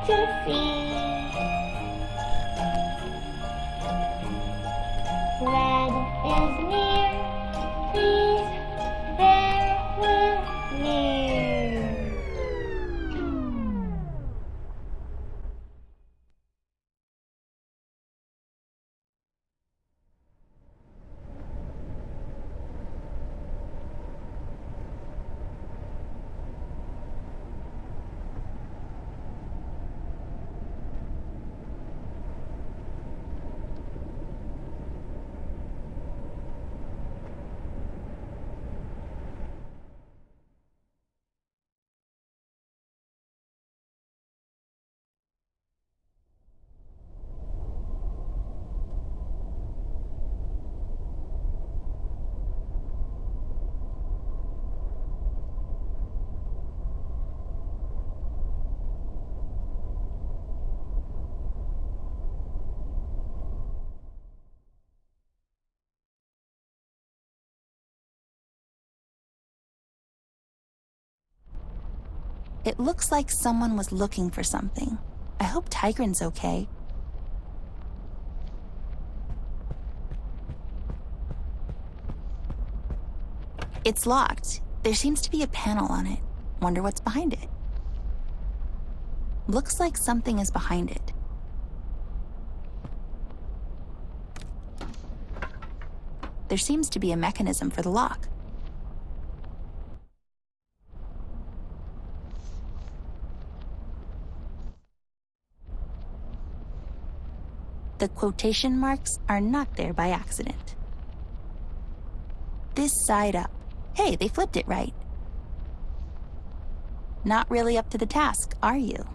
to see. Red is near, please bear with me. It looks like someone was looking for something. I hope Tigran's okay. It's locked. There seems to be a panel on it. Wonder what's behind it. Looks like something is behind it. There seems to be a mechanism for the lock. The quotation marks are not there by accident. This side up. Hey, they flipped it right. Not really up to the task, are you?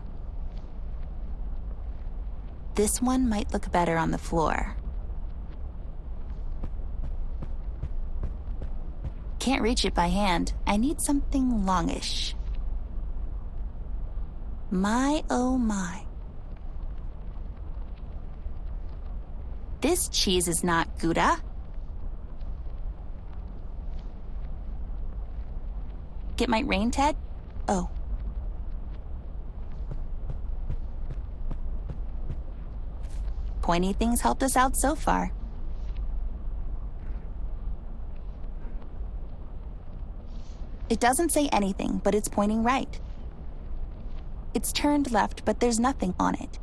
This one might look better on the floor. Can't reach it by hand. I need something longish. My, oh my. This cheese is not Gouda. It might rain, Ted? Oh. Pointy things helped us out so far. It doesn't say anything, but it's pointing right. It's turned left, but there's nothing on it.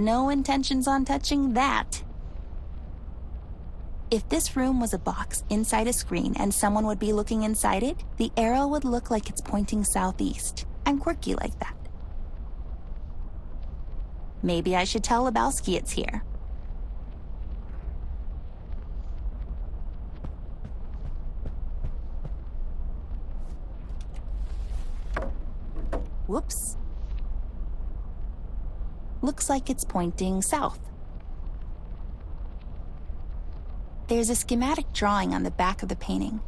No intentions on touching that. If this room was a box inside a screen and someone would be looking inside it, the arrow would look like it's pointing southeast. I'm quirky like that. Maybe I should tell Lebowski it's here. Whoops. Looks like it's pointing south. There's a schematic drawing on the back of the painting.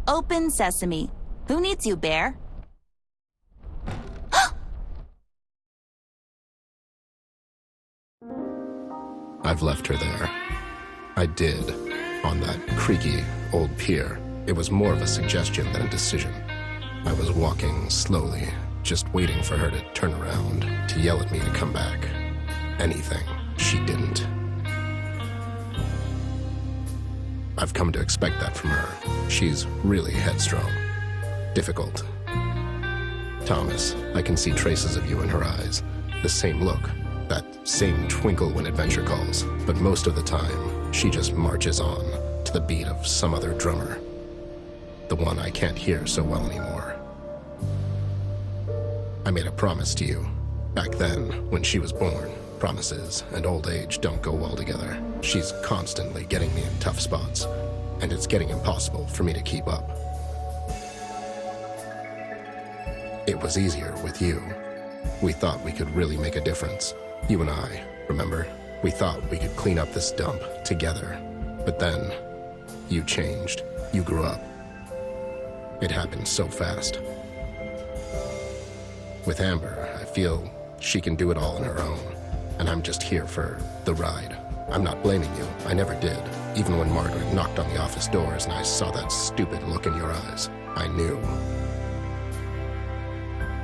Open sesame. Who needs you, bear? I've left her there. I did, on that creaky old pier. It was more of a suggestion than a decision. I was walking slowly, just waiting for her to turn around, to yell at me to come back. Anything. She didn't. I've come to expect that from her. She's really headstrong. Difficult. Thomas, I can see traces of you in her eyes. The same look. that same twinkle when adventure calls. But most of the time, she just marches on to the beat of some other drummer. The one I can't hear so well anymore. I made a promise to you back then when she was born. Promises and old age don't go well together. She's constantly getting me in tough spots, and it's getting impossible for me to keep up. It was easier with you. We thought we could really make a difference. You and I, remember? We thought we could clean up this dump together. But then, you changed. You grew up. It happened so fast. With Amber, I feel she can do it all on her own, and I'm just here for the ride. I'm not blaming you. I never did. Even when Margaret knocked on the office doors and I saw that stupid look in your eyes, I knew.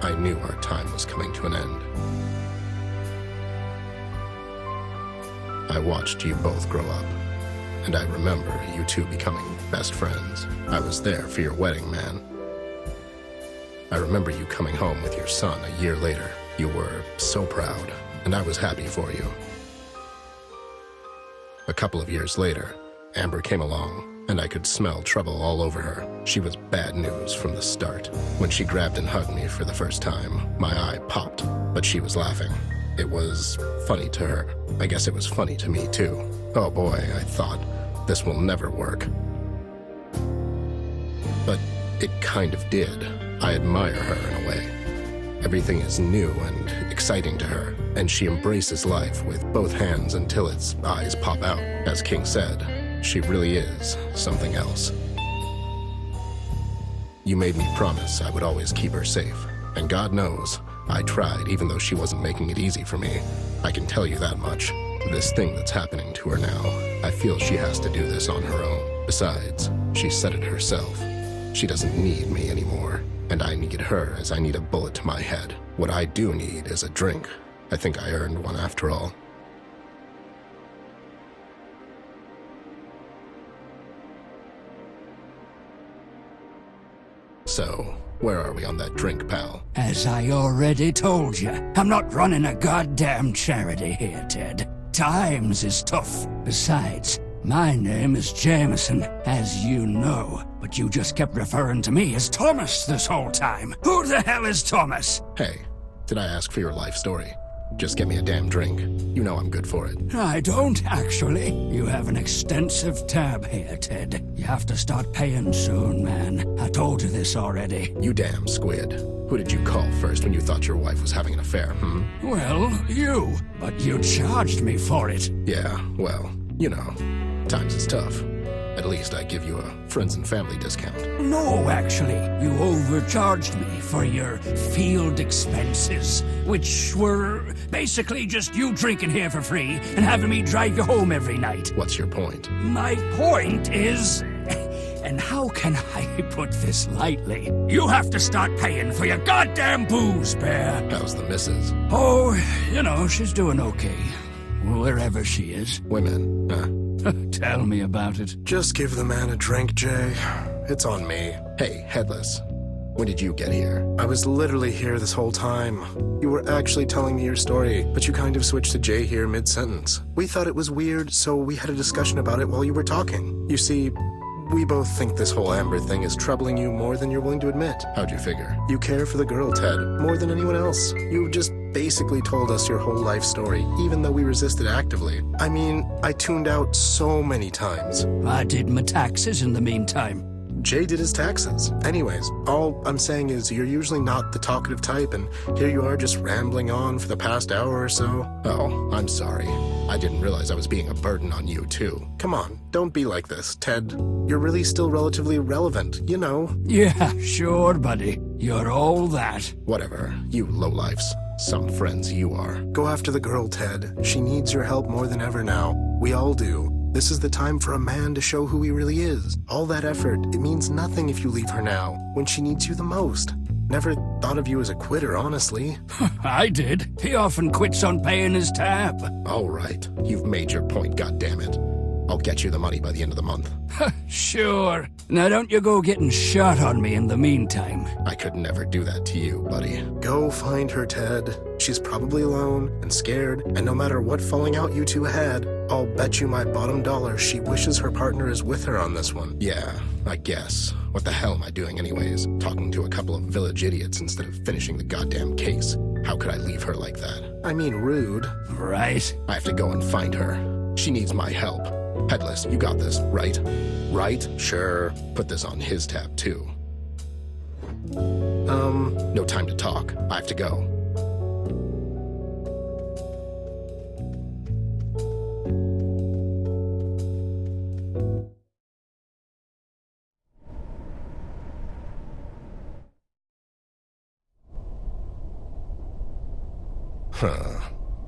I knew our time was coming to an end. I watched you both grow up, and I remember you two becoming best friends. I was there for your wedding, man. I remember you coming home with your son a year later. You were so proud, and I was happy for you. A couple of years later, Amber came along, and I could smell trouble all over her. She was bad news from the start. When she grabbed and hugged me for the first time, my eye popped, but she was laughing. It was funny to her. I guess it was funny to me, too. Oh boy, I thought, this will never work. But it kind of did. I admire her in a way. Everything is new and exciting to her, and she embraces life with both hands until its eyes pop out. As King said, she really is something else. You made me promise I would always keep her safe, and God knows, I tried even though she wasn't making it easy for me. I can tell you that much. This thing that's happening to her now, I feel she has to do this on her own. Besides, she said it herself. She doesn't need me anymore, and I need her as I need a bullet to my head. What I do need is a drink. I think I earned one after all. So, where are we on that drink, pal? As I already told you, I'm not running a goddamn charity here, Ted. Times is tough. Besides, my name is Jameson, as you know, but you just kept referring to me as Thomas this whole time. Who the hell is Thomas? Hey, did I ask for your life story? Just get me a damn drink. You know I'm good for it. I don't, actually. You have an extensive tab here, Ted. You have to start paying soon, man. I told you this already. You damn squid. Who did you call first when you thought your wife was having an affair, Well, you. But you charged me for it. Yeah, well, you know, times is tough. At least I give you a friends and family discount. No, actually. You overcharged me for your field expenses, which were basically just you drinking here for free and having me drive you home every night. What's your point? My point is... And how can I put this lightly? You have to start paying for your goddamn booze, Bear. How's the missus? Oh, you know, she's doing okay. Wherever she is. Women, huh? Tell me about it. Just give the man a drink, Jay. It's on me. Hey, Headless. When did you get here? I was literally here this whole time. You were actually telling me your story, but you kind of switched to Jay here mid-sentence. We thought it was weird, so we had a discussion about it while you were talking. You see, we both think this whole Amber thing is troubling you more than you're willing to admit. How'd you figure? You care for the girl, Ted, more than anyone else. You just basically told us your whole life story, even though we resisted actively. I mean, I tuned out so many times. I did my taxes in the meantime. Jay did his taxes. Anyways, all I'm saying is you're usually not the talkative type, and here you are just rambling on for the past hour or so. Oh, I'm sorry. I didn't realize I was being a burden on you, too. Come on, don't be like this, Ted. You're really still relatively relevant, you know. Yeah, sure, buddy. You're all that. Whatever, you lowlifes. Some friends you are. Go after the girl, Ted. She needs your help more than ever now. We all do. This is the time for a man to show who he really is. All that effort, it means nothing if you leave her now, when she needs you the most. Never thought of you as a quitter, honestly. I did. He often quits on paying his tab. All right, you've made your point, goddammit. I'll get you the money by the end of the month. Sure. Now don't you go getting shot on me in the meantime. I could never do that to you, buddy. Go find her, Ted. She's probably alone and scared, and no matter what falling out you two had, I'll bet you my bottom dollar she wishes her partner is with her on this one. Yeah, I guess. What the hell am I doing anyways? Talking to a couple of village idiots instead of finishing the goddamn case. How could I leave her like that? I mean, rude. Right? I have to go and find her. She needs my help. Headless, you got this, right? Right? Sure. Put this on his tab, too. No time to talk. I have to go.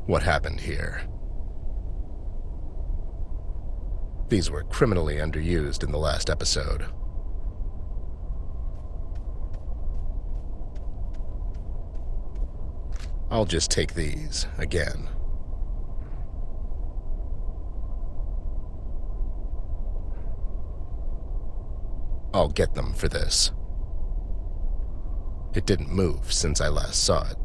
What happened here? These were criminally underused in the last episode. I'll just take these again. I'll get them for this. It didn't move since I last saw it.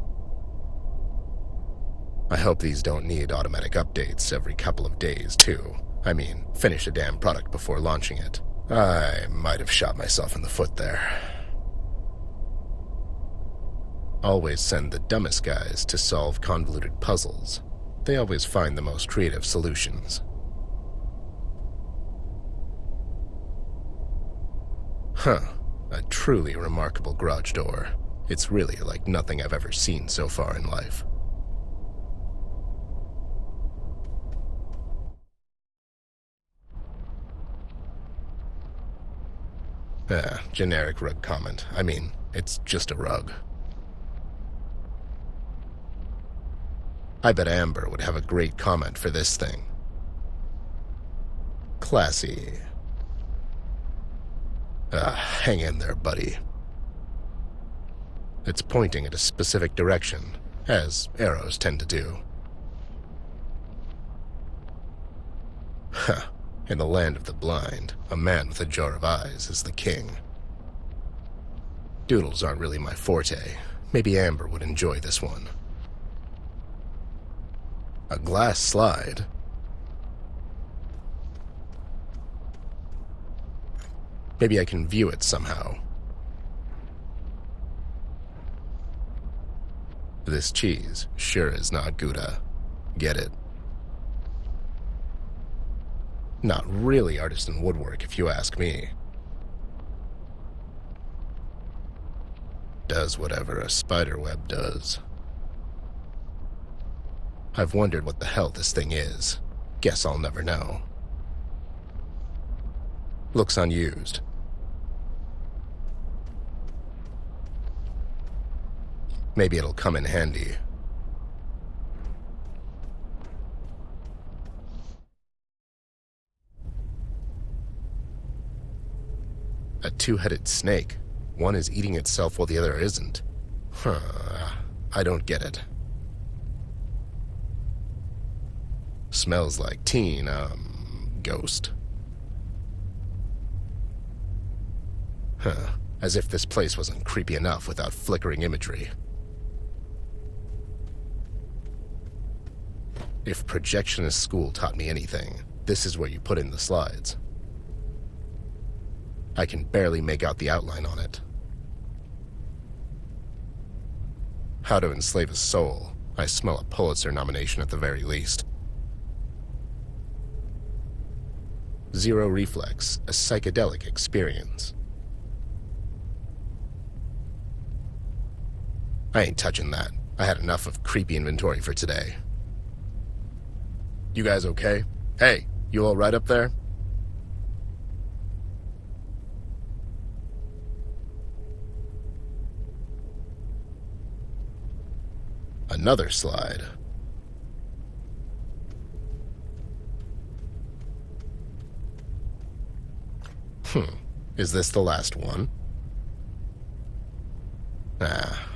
I hope these don't need automatic updates every couple of days, too. I mean, finish a damn product before launching it. I might have shot myself in the foot there. Always send the dumbest guys to solve convoluted puzzles. They always find the most creative solutions. Huh. A truly remarkable garage door. It's really like nothing I've ever seen so far in life. Generic rug comment. I mean, it's just a rug. I bet Amber would have a great comment for this thing. Classy. Hang in there, buddy. It's pointing at a specific direction, as arrows tend to do. Huh. In the land of the blind, a man with a jar of eyes is the king. Doodles aren't really my forte. Maybe Amber would enjoy this one. A glass slide? Maybe I can view it somehow. This cheese sure is not Gouda. Get it? Not really artisan woodwork, if you ask me. Does whatever a spider web does. I've wondered what the hell this thing is. Guess I'll never know. Looks unused. Maybe it'll come in handy. A two-headed snake. One is eating itself while the other isn't. I don't get it. Smells like teen, ghost. As if this place wasn't creepy enough without flickering imagery. If projectionist school taught me anything, this is where you put in the slides. I can barely make out the outline on it. How to Enslave a Soul. I smell a Pulitzer nomination at the very least. Zero Reflex, a psychedelic experience. I ain't touching that. I had enough of creepy inventory for today. You guys okay? Hey, you all right up there? Another slide. Is this the last one?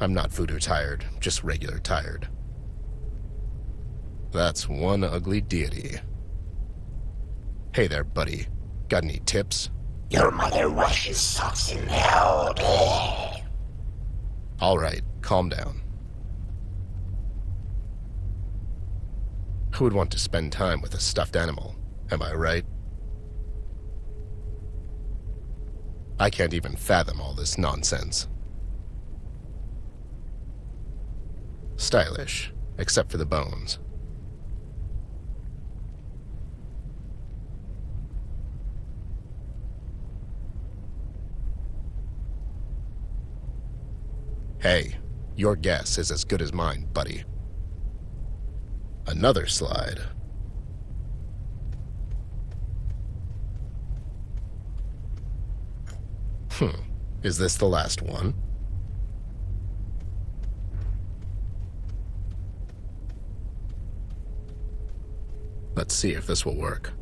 I'm not voodoo tired, just regular tired. That's one ugly deity. Hey there, buddy. Got any tips? Your mother washes socks in hell. All right, calm down. Who would want to spend time with a stuffed animal? Am I right? I can't even fathom all this nonsense. Stylish, except for the bones. Hey, your guess is as good as mine, buddy. Another slide. Is this the last one? Let's see if this will work.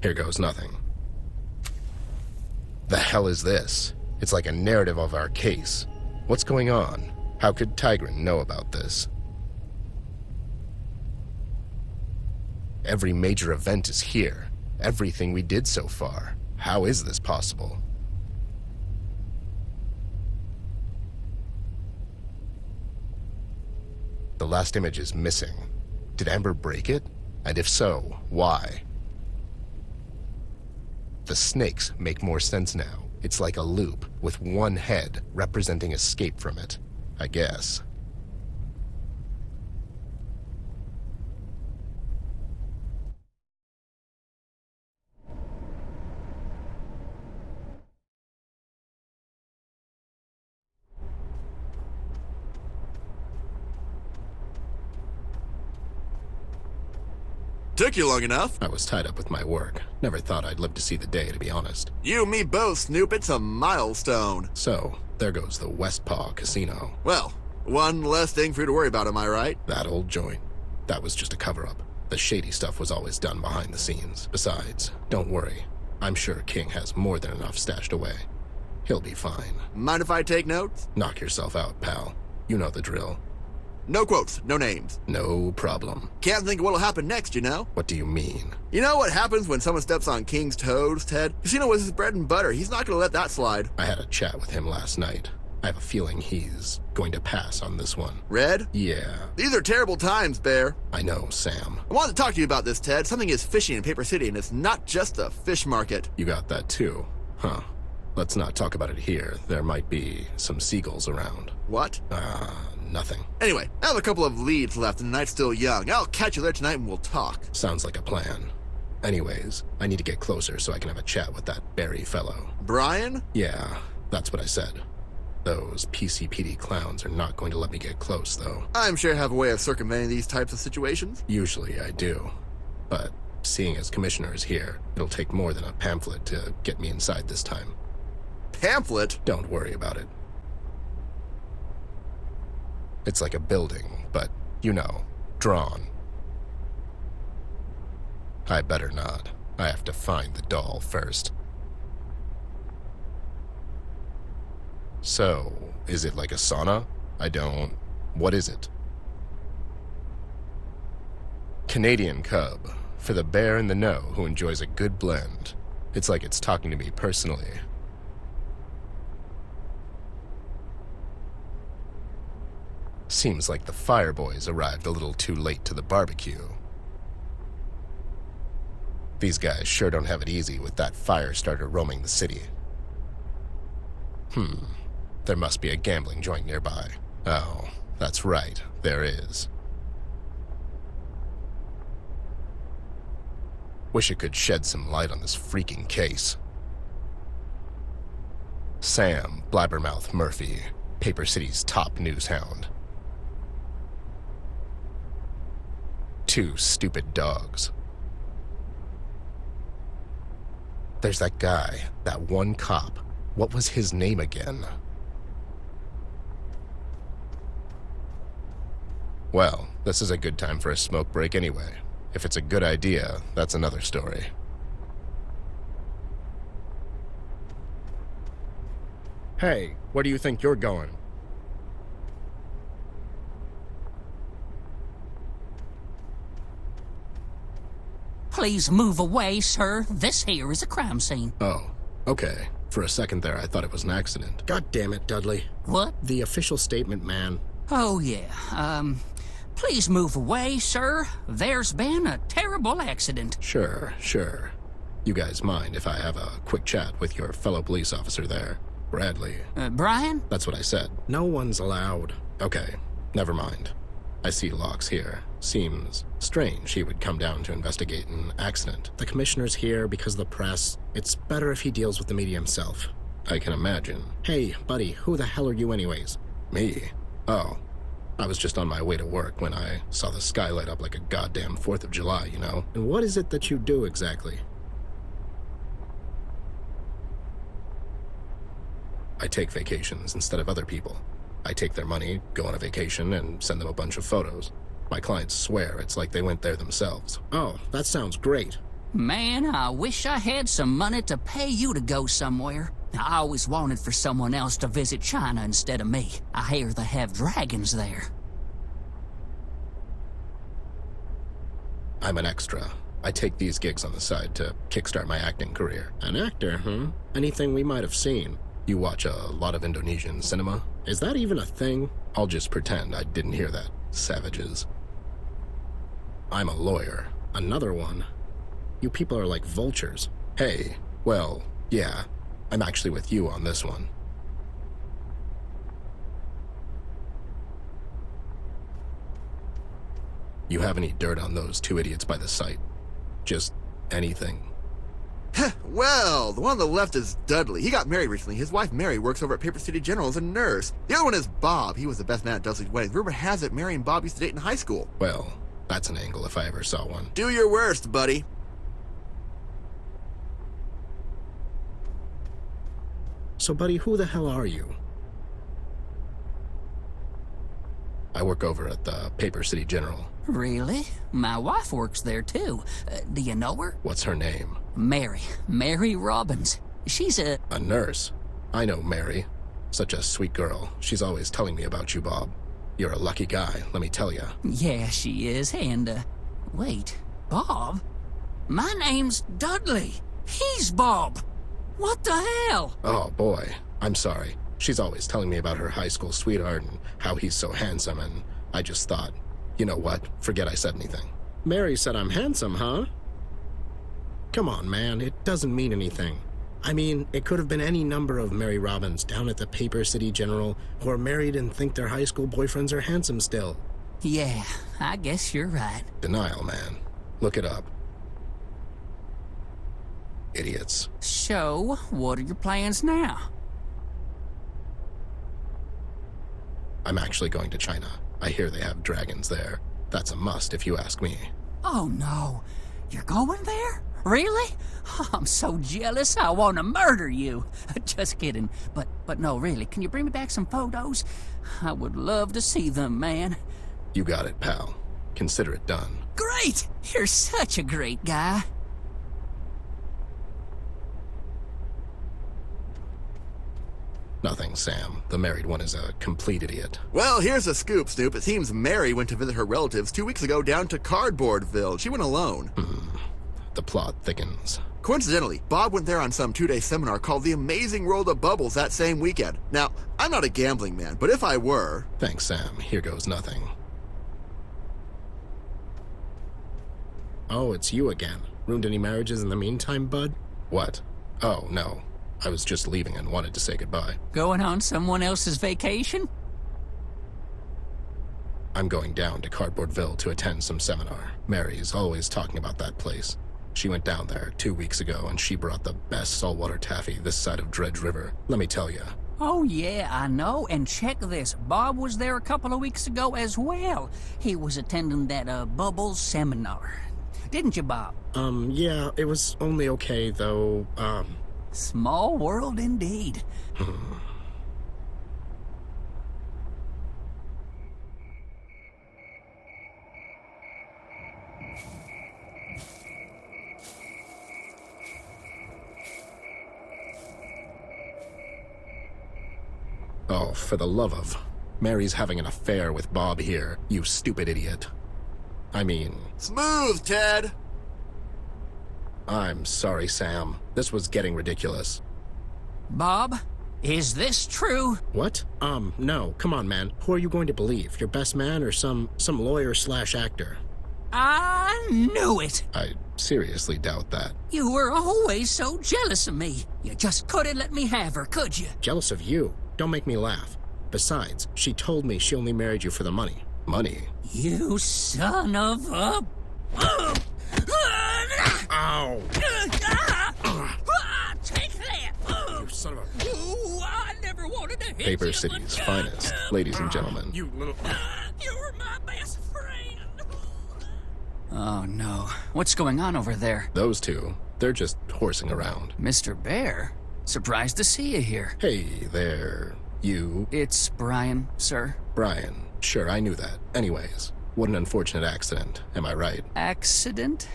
Here goes nothing. The hell is this? It's like a narrative of our case. What's going on? How could Tigran know about this? Every major event is here. Everything we did so far. How is this possible? The last image is missing. Did Amber break it? And if so, why? The snakes make more sense now. It's like a loop, with one head representing escape from it, I guess. Took you long enough. I was tied up with my work. Never thought I'd live to see the day, to be honest. You and me both, Snoop. It's a milestone. So, there goes the Westpaw Casino. Well, one less thing for you to worry about, am I right? That old joint. That was just a cover-up. The shady stuff was always done behind the scenes. Besides, don't worry. I'm sure King has more than enough stashed away. He'll be fine. Mind if I take notes? Knock yourself out, pal. You know the drill. No quotes, no names. No problem. Can't think of what'll happen next, you know? What do you mean? You know what happens when someone steps on King's toes, Ted? Casino was his bread and butter. He's not gonna let that slide. I had a chat with him last night. I have a feeling he's going to pass on this one. Red? Yeah, These are terrible times, Bear. I know, Sam. I wanted to talk to you about this, Ted. Something is fishy in Paper City, and it's not just a fish market. You got that too, huh? Let's not talk about it here. There might be some seagulls around. What? Nothing. Anyway, I have a couple of leads left, and the night's still young. I'll catch you there tonight and we'll talk. Sounds like a plan. Anyways, I need to get closer so I can have a chat with that Barry fellow. Brian? Yeah, that's what I said. Those PCPD clowns are not going to let me get close, though. I'm sure I have a way of circumventing these types of situations. Usually I do. But seeing as Commissioner is here, it'll take more than a pamphlet to get me inside this time. Pamphlet? Don't worry about it. It's like a building, but, you know, drawn. I better not. I have to find the doll first. So, is it like a sauna? What is it? Canadian Cub, for the bear in the know who enjoys a good blend. It's like it's talking to me personally. Seems like the Fireboys arrived a little too late to the barbecue. These guys sure don't have it easy with that fire starter roaming the city. There must be a gambling joint nearby. Oh, that's right, there is. Wish it could shed some light on this freaking case. Sam Blabbermouth Murphy, Paper City's top news hound. 2 stupid dogs. There's that guy, that one cop. What was his name again? Well, this is a good time for a smoke break anyway. If it's a good idea, that's another story. Hey, where do you think you're going? Please move away, sir. This here is a crime scene. Oh, okay. For a second there, I thought it was an accident. God damn it, Dudley. What? The official statement, man. Oh, yeah. Please move away, sir. There's been a terrible accident. Sure. You guys mind if I have a quick chat with your fellow police officer there, Bradley? Brian? That's what I said. No one's allowed. Okay, never mind. I see Locke's here. Seems strange he would come down to investigate an accident. The commissioner's here because of the press. It's better if he deals with the media himself. I can imagine. Hey, buddy, who the hell are you anyways? Me? Oh, I was just on my way to work when I saw the sky light up like a goddamn 4th of July, you know? And what is it that you do exactly? I take vacations instead of other people. I take their money, go on a vacation, and send them a bunch of photos. My clients swear it's like they went there themselves. Oh, that sounds great. Man, I wish I had some money to pay you to go somewhere. I always wanted for someone else to visit China instead of me. I hear they have dragons there. I'm an extra. I take these gigs on the side to kickstart my acting career. An actor, huh? Anything we might have seen. You watch a lot of Indonesian cinema? Is that even a thing? I'll just pretend I didn't hear that. Savages. I'm a lawyer. Another one. You people are like vultures. Hey, well, yeah. I'm actually with you on this one. You have any dirt on those two idiots by the site? Just anything? Well, the one on the left is Dudley. He got married recently. His wife Mary works over at Paper City General as a nurse. The other one is Bob. He was the best man at Dudley's wedding. Rumor has it Mary and Bob used to date in high school. Well, that's an angle if I ever saw one. Do your worst, buddy. So, buddy, who the hell are you? I work over at the Paper City General. Really? My wife works there too. Do you know her? What's her name? Mary Robbins. She's a... A nurse. I know Mary. Such a sweet girl. She's always telling me about you, Bob. You're a lucky guy, let me tell you. Yeah, she is, and, wait, Bob? My name's Dudley. He's Bob. What the hell? Oh, boy. I'm sorry. She's always telling me about her high school sweetheart and how he's so handsome, and I just thought, you know what? Forget I said anything. Mary said I'm handsome, huh? Come on, man. It doesn't mean anything. I mean, it could have been any number of Mary Robbins down at the Paper City General who are married and think their high school boyfriends are handsome still. Yeah, I guess you're right. Denial, man. Look it up. Idiots. So, what are your plans now? I'm actually going to China. I hear they have dragons there. That's a must if you ask me. Oh no, you're going there? Really? I'm so jealous I want to murder you. Just kidding. But no, really, can you bring me back some photos? I would love to see them, man. You got it, pal. Consider it done. Great! You're such a great guy. Nothing, Sam. The married one is a complete idiot. Well, here's a scoop, Snoop. It seems Mary went to visit her relatives 2 weeks ago down to Cardboardville. She went alone. The plot thickens. Coincidentally, Bob went there on some 2-day seminar called The Amazing World of Bubbles that same weekend. Now, I'm not a gambling man, but if I were... Thanks, Sam. Here goes nothing. Oh, it's you again. Ruined any marriages in the meantime, bud? What? Oh, no. I was just leaving and wanted to say goodbye. Going on someone else's vacation? I'm going down to Cardboardville to attend some seminar. Mary's always talking about that place. She went down there 2 weeks ago and she brought the best saltwater taffy this side of Dredge River. Let me tell you. Oh yeah, I know, and check this. Bob was there a couple of weeks ago as well. He was attending that, Bubbles seminar. Didn't you, Bob? Yeah, it was only okay, though, Small world indeed. Oh, for the love of... Mary's having an affair with Bob here, you stupid idiot. I mean... Smooth, Ted! I'm sorry, Sam. This was getting ridiculous. Bob, is this true? What? No. Come on, man. Who are you going to believe? Your best man or some lawyer/actor? I knew it. I seriously doubt that. You were always so jealous of me. You just couldn't let me have her, could you? Jealous of you? Don't make me laugh. Besides, she told me she only married you for the money. Money? You son of a... Ow! Take that! You son of a... Ooh, I never wanted to hit Paper you, City's but, finest, ladies and gentlemen. You little... You're my best friend. Oh, no. What's going on over there? Those two, they're just horsing around. Mr. Bear? Surprised to see you here. Hey there, you... It's Brian, sir. Brian. Sure, I knew that. Anyways, what an unfortunate accident, am I right? Accident?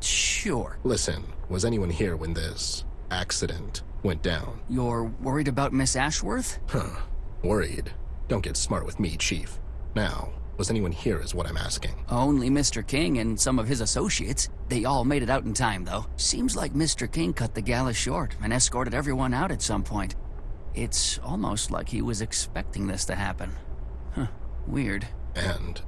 Sure. Listen, was anyone here when this accident went down? You're worried about Miss Ashworth? Huh. Worried? Don't get smart with me, Chief. Now, was anyone here is what I'm asking. Only Mr. King and some of his associates. They all made it out in time, though. Seems like Mr. King cut the gala short and escorted everyone out at some point. It's almost like he was expecting this to happen. Huh. Weird. And,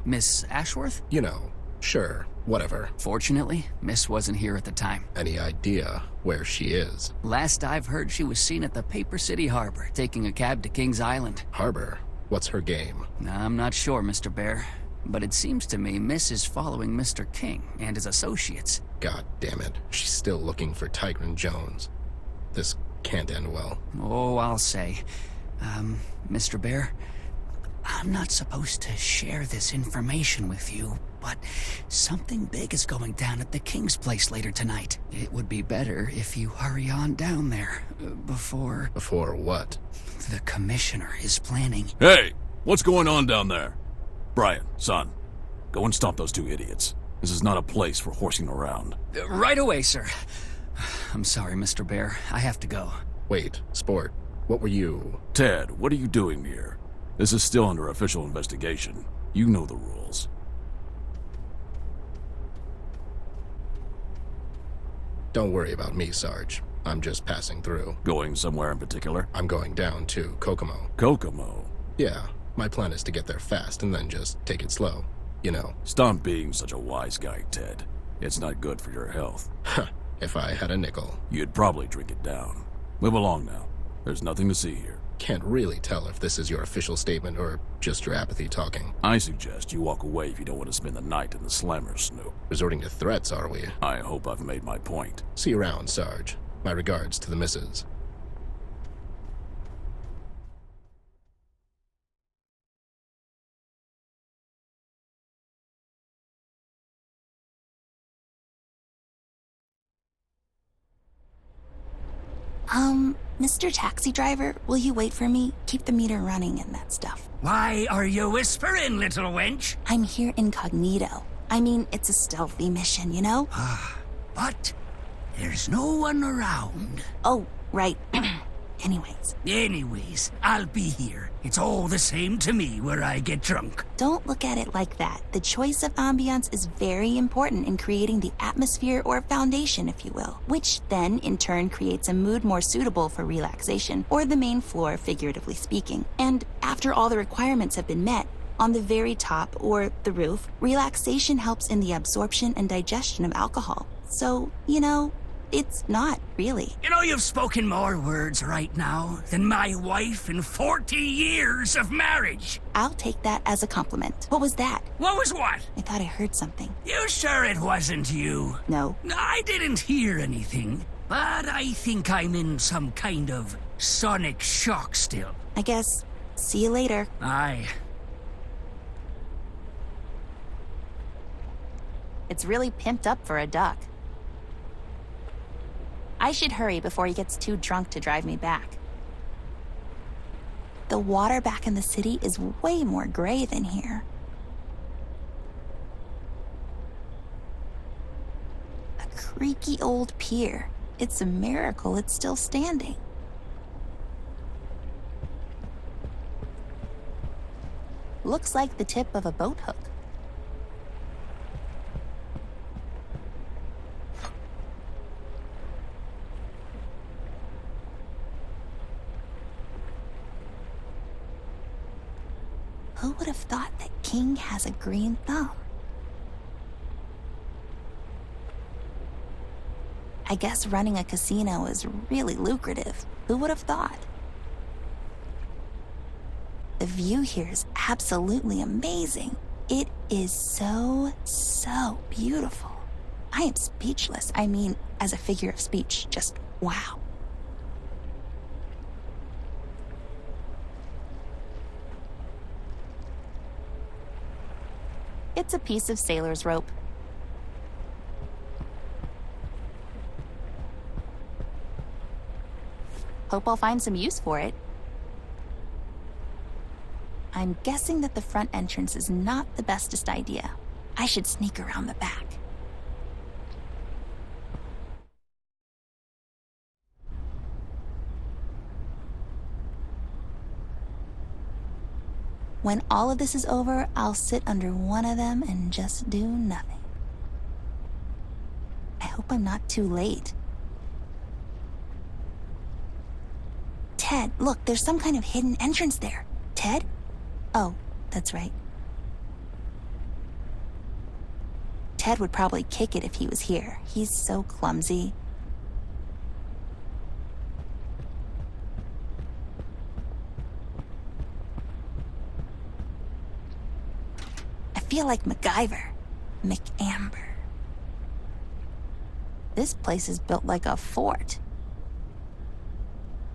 Miss Ashworth? you know, sure, whatever. Fortunately, Miss wasn't here at the time. Any idea where she is? Last I've heard, she was seen at the Paper City Harbor, taking a cab to Kings Island. Harbor? What's her game? I'm not sure, Mr. Bear, but it seems to me Miss is following Mr. King and his associates. God damn it, she's still looking for Tigran Jones. This can't end well. Oh, I'll say. Mr. Bear, I'm not supposed to share this information with you, but something big is going down at the King's place later tonight. It would be better if you hurry on down there before Before what? the commissioner is planning. Hey, what's going on down there? Brian, son, go and stop those two idiots. This is not a place for horsing around. Right away, sir. I'm sorry, Mr. Bear. I have to go. Wait, Sport, what were you... Ted, what are you doing here? This is still under official investigation. You know the rules. Don't worry about me, Sarge. I'm just passing through. Going somewhere in particular? I'm going down to Kokomo. Kokomo. Yeah, my plan is to get there fast and then just take it slow. You know. Stop being such a wise guy, Ted. It's not good for your health. If I had a nickel. You'd probably drink it down. Move along now. There's nothing to see here. Can't really tell if this is your official statement or just your apathy talking. I suggest you walk away if you don't want to spend the night in the slammer snoop. Resorting to threats, are we? I hope I've made my point. See you around, Sarge. My regards to the missus. Mr. Taxi Driver, will you wait for me? Keep the meter running and that stuff. Why are you whispering, little wench? I'm here incognito. I mean, it's a stealthy mission, you know? But there's no one around. Oh, right. Anyways, I'll be here. It's all the same to me where I get drunk. Don't look at it like that. The choice of ambiance is very important in creating the atmosphere or foundation, if you will, which then, in turn, creates a mood more suitable for relaxation, or the main floor, figuratively speaking. And after all the requirements have been met, on the very top, or the roof, relaxation helps in the absorption and digestion of alcohol. So, you know, it's not, really. You know, you've spoken more words right now than my wife in 40 years of marriage. I'll take that as a compliment. What was that? What was what? I thought I heard something. You sure it wasn't you? No. I didn't hear anything, but I think I'm in some kind of sonic shock still. I guess, see you later. Aye. It's really pimped up for a duck. I should hurry before he gets too drunk to drive me back. The water back in the city is way more gray than here. A creaky old pier. It's a miracle it's still standing. Looks like the tip of a boat hook. Who would have thought that King has a green thumb? I guess running a casino is really lucrative. Who would have thought? The view here is absolutely amazing. It is so beautiful. I am speechless. I mean, as a figure of speech, just wow. It's a piece of sailor's rope. Hope I'll find some use for it. I'm guessing that the front entrance is not the bestest idea. I should sneak around the back. When all of this is over, I'll sit under one of them and just do nothing. I hope I'm not too late. Ted, look, there's some kind of hidden entrance there. Ted? Oh, that's right. Ted would probably kick it if he was here. He's so clumsy. I feel like MacGyver. McAmber. This place is built like a fort.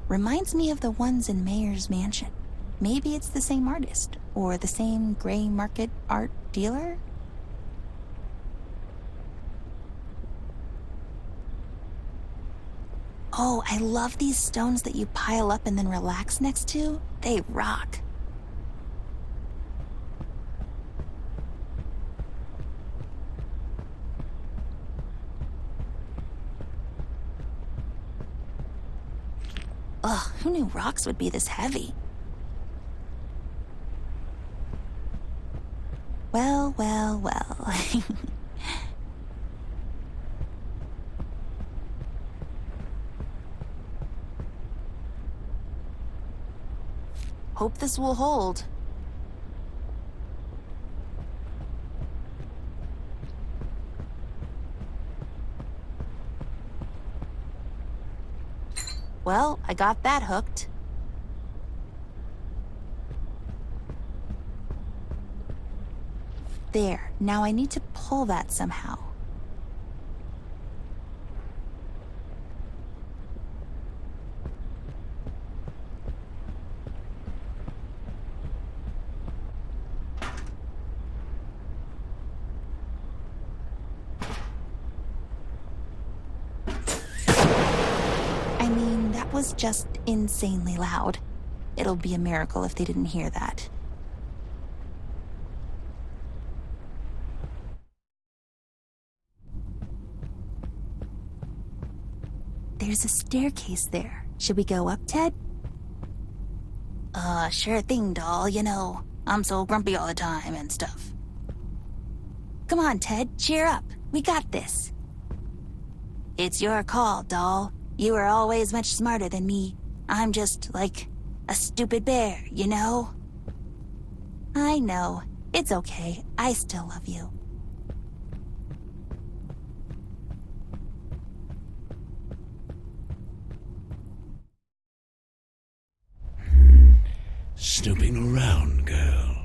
Reminds me of the ones in Mayor's Mansion. Maybe it's the same artist, or the same gray market art dealer? Oh, I love these stones that you pile up and then relax next to. They rock. Ugh, who knew rocks would be this heavy? Well. Hope this will hold. Well, I got that hooked. There, now I need to pull that somehow. I mean, that was just insanely loud. It'll be a miracle if they didn't hear that. There's a staircase there. Should we go up, Ted? Sure thing, doll. You know, I'm so grumpy all the time and stuff. Come on, Ted, cheer up. We got this. It's your call, doll. You are always much smarter than me. I'm just, like, a stupid bear, you know? I know. It's okay. I still love you. Snooping around, girl.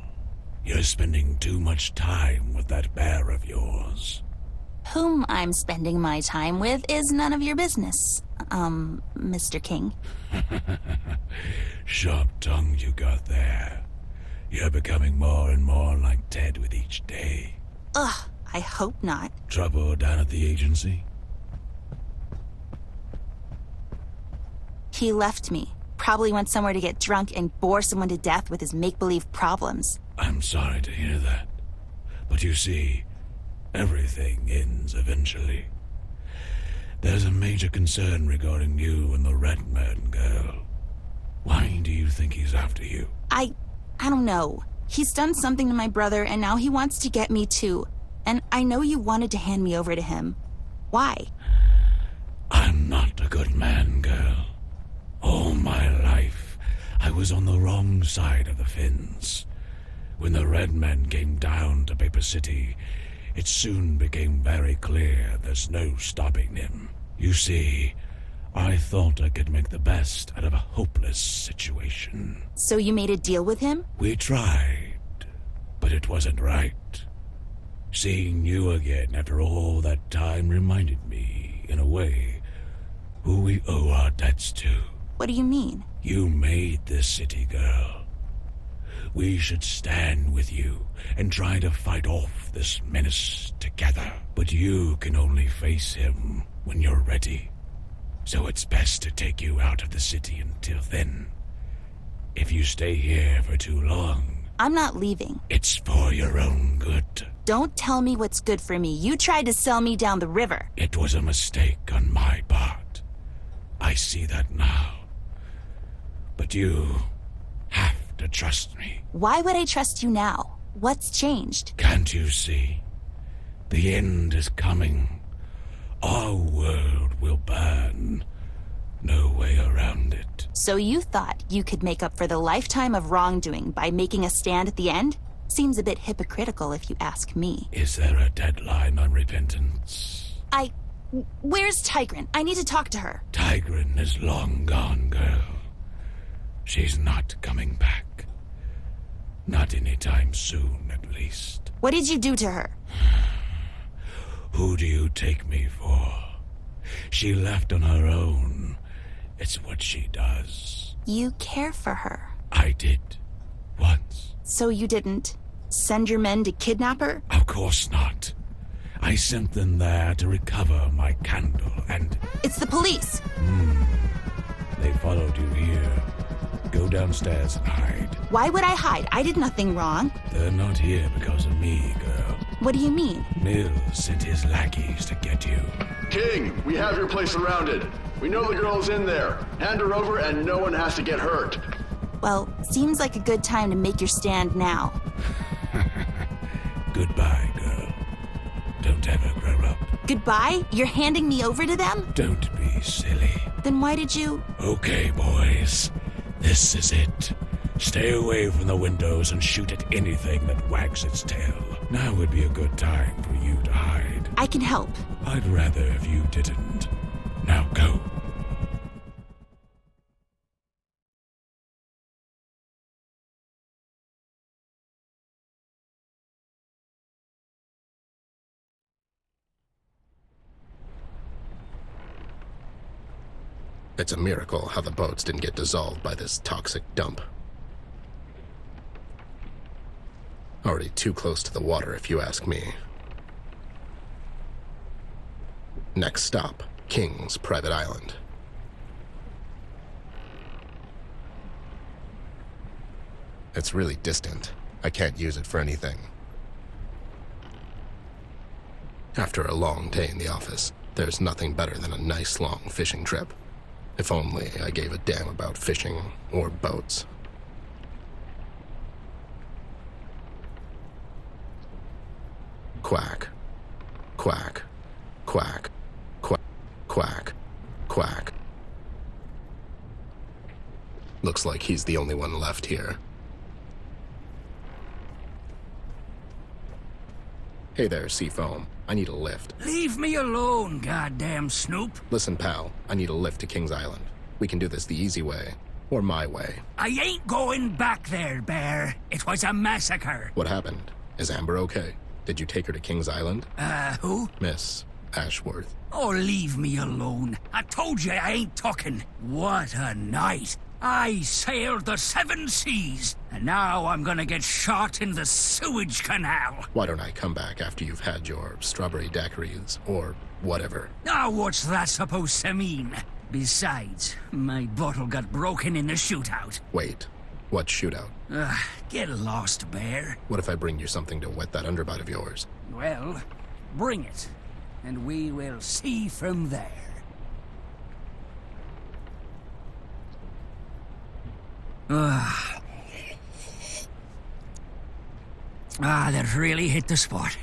You're spending too much time with that bear of yours. Whom I'm spending my time with is none of your business, Mr. King. Sharp tongue you got there. You're becoming more and more like Ted with each day. Ugh, I hope not. Trouble down at the agency? He left me. Probably went somewhere to get drunk and bore someone to death with his make-believe problems. I'm sorry to hear that. But you see, everything ends eventually. There's a major concern regarding you and the Redman girl. Why do you think he's after you? I don't know. He's done something to my brother, and now he wants to get me too. And I know you wanted to hand me over to him. Why? I'm not a good man, girl. All my life, I was on the wrong side of the fence. When the Red Men came down to Paper City, it soon became very clear there's no stopping them. You see, I thought I could make the best out of a hopeless situation. So you made a deal with him? We tried, but it wasn't right. Seeing you again after all that time reminded me, in a way, who we owe our debts to. What do you mean? You made this city, girl. We should stand with you and try to fight off this menace together. But you can only face him when you're ready. So it's best to take you out of the city until then. If you stay here for too long... I'm not leaving. It's for your own good. Don't tell me what's good for me. You tried to sell me down the river. It was a mistake on my part. I see that now. But you have to trust me. Why would I trust you now? What's changed? Can't you see? The end is coming. Our world will burn. No way around it. So you thought you could make up for the lifetime of wrongdoing by making a stand at the end? Seems a bit hypocritical if you ask me. Is there a deadline on repentance? Where's Tigran? I need to talk to her. Tigran is long gone, girl. She's not coming back. Not anytime soon, at least. What did you do to her? Who do you take me for? She left on her own. It's what she does. You care for her. I did. Once. So you didn't send your men to kidnap her? Of course not. I sent them there to recover my candle and... It's the police! They followed you here. Go downstairs and hide. Why would I hide? I did nothing wrong. They're not here because of me, girl. What do you mean? Mill sent his lackeys to get you. King, we have your place surrounded. We know the girl's in there. Hand her over and no one has to get hurt. Well, seems like a good time to make your stand now. Goodbye, girl. Don't ever grow up. Goodbye? You're handing me over to them? Don't be silly. Then why did you... Okay, boys. This is it. Stay away from the windows and shoot at anything that wags its tail. Now would be a good time for you to hide. I can help. I'd rather if you didn't. Now go. It's a miracle how the boats didn't get dissolved by this toxic dump. Already too close to the water, if you ask me. Next stop, King's private island. It's really distant. I can't use it for anything. After a long day in the office, there's nothing better than a nice long fishing trip. If only I gave a damn about fishing or boats. Quack. Quack. Quack. Quack. Quack. Quack. Looks like he's the only one left here. Hey there, Seafoam. I need a lift. Leave me alone, goddamn Snoop. Listen, pal, I need a lift to King's Island. We can do this the easy way, or my way. I ain't going back there, Bear. It was a massacre. What happened? Is Amber okay? Did you take her to King's Island? Who? Miss Ashworth. Oh, leave me alone. I told you I ain't talking. What a night. I sailed the 7 seas, and now I'm gonna get shot in the sewage canal. Why don't I come back after you've had your strawberry daiquiris, or whatever? Now what's that supposed to mean? Besides, my bottle got broken in the shootout. Wait, what shootout? Get lost, Bear. What if I bring you something to wet that underbite of yours? Well, bring it, and we will see from there. Ah, that really hit the spot.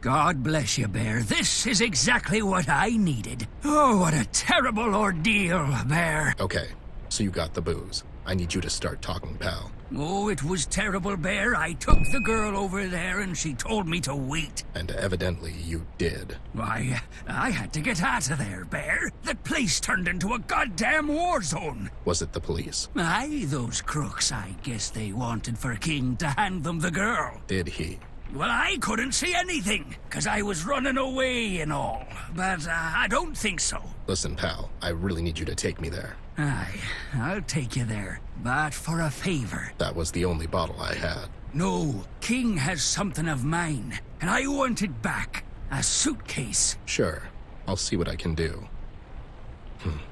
God bless you, Bear. This is exactly what I needed. Oh, what a terrible ordeal, Bear. Okay, so you got the booze. I need you to start talking, pal. Oh, it was terrible, Bear. I took the girl over there and she told me to wait. And evidently you did. Why, I had to get out of there, Bear. The place turned into a goddamn war zone. Was it the police? Aye, those crooks. I guess they wanted for King to hand them the girl. Did he? Well, I couldn't see anything, 'cause I was running away and all. But I don't think so. Listen, pal, I really need you to take me there. Aye, I'll take you there, but for a favor. That was the only bottle I had. No, King has something of mine, and I want it back. A suitcase. Sure, I'll see what I can do.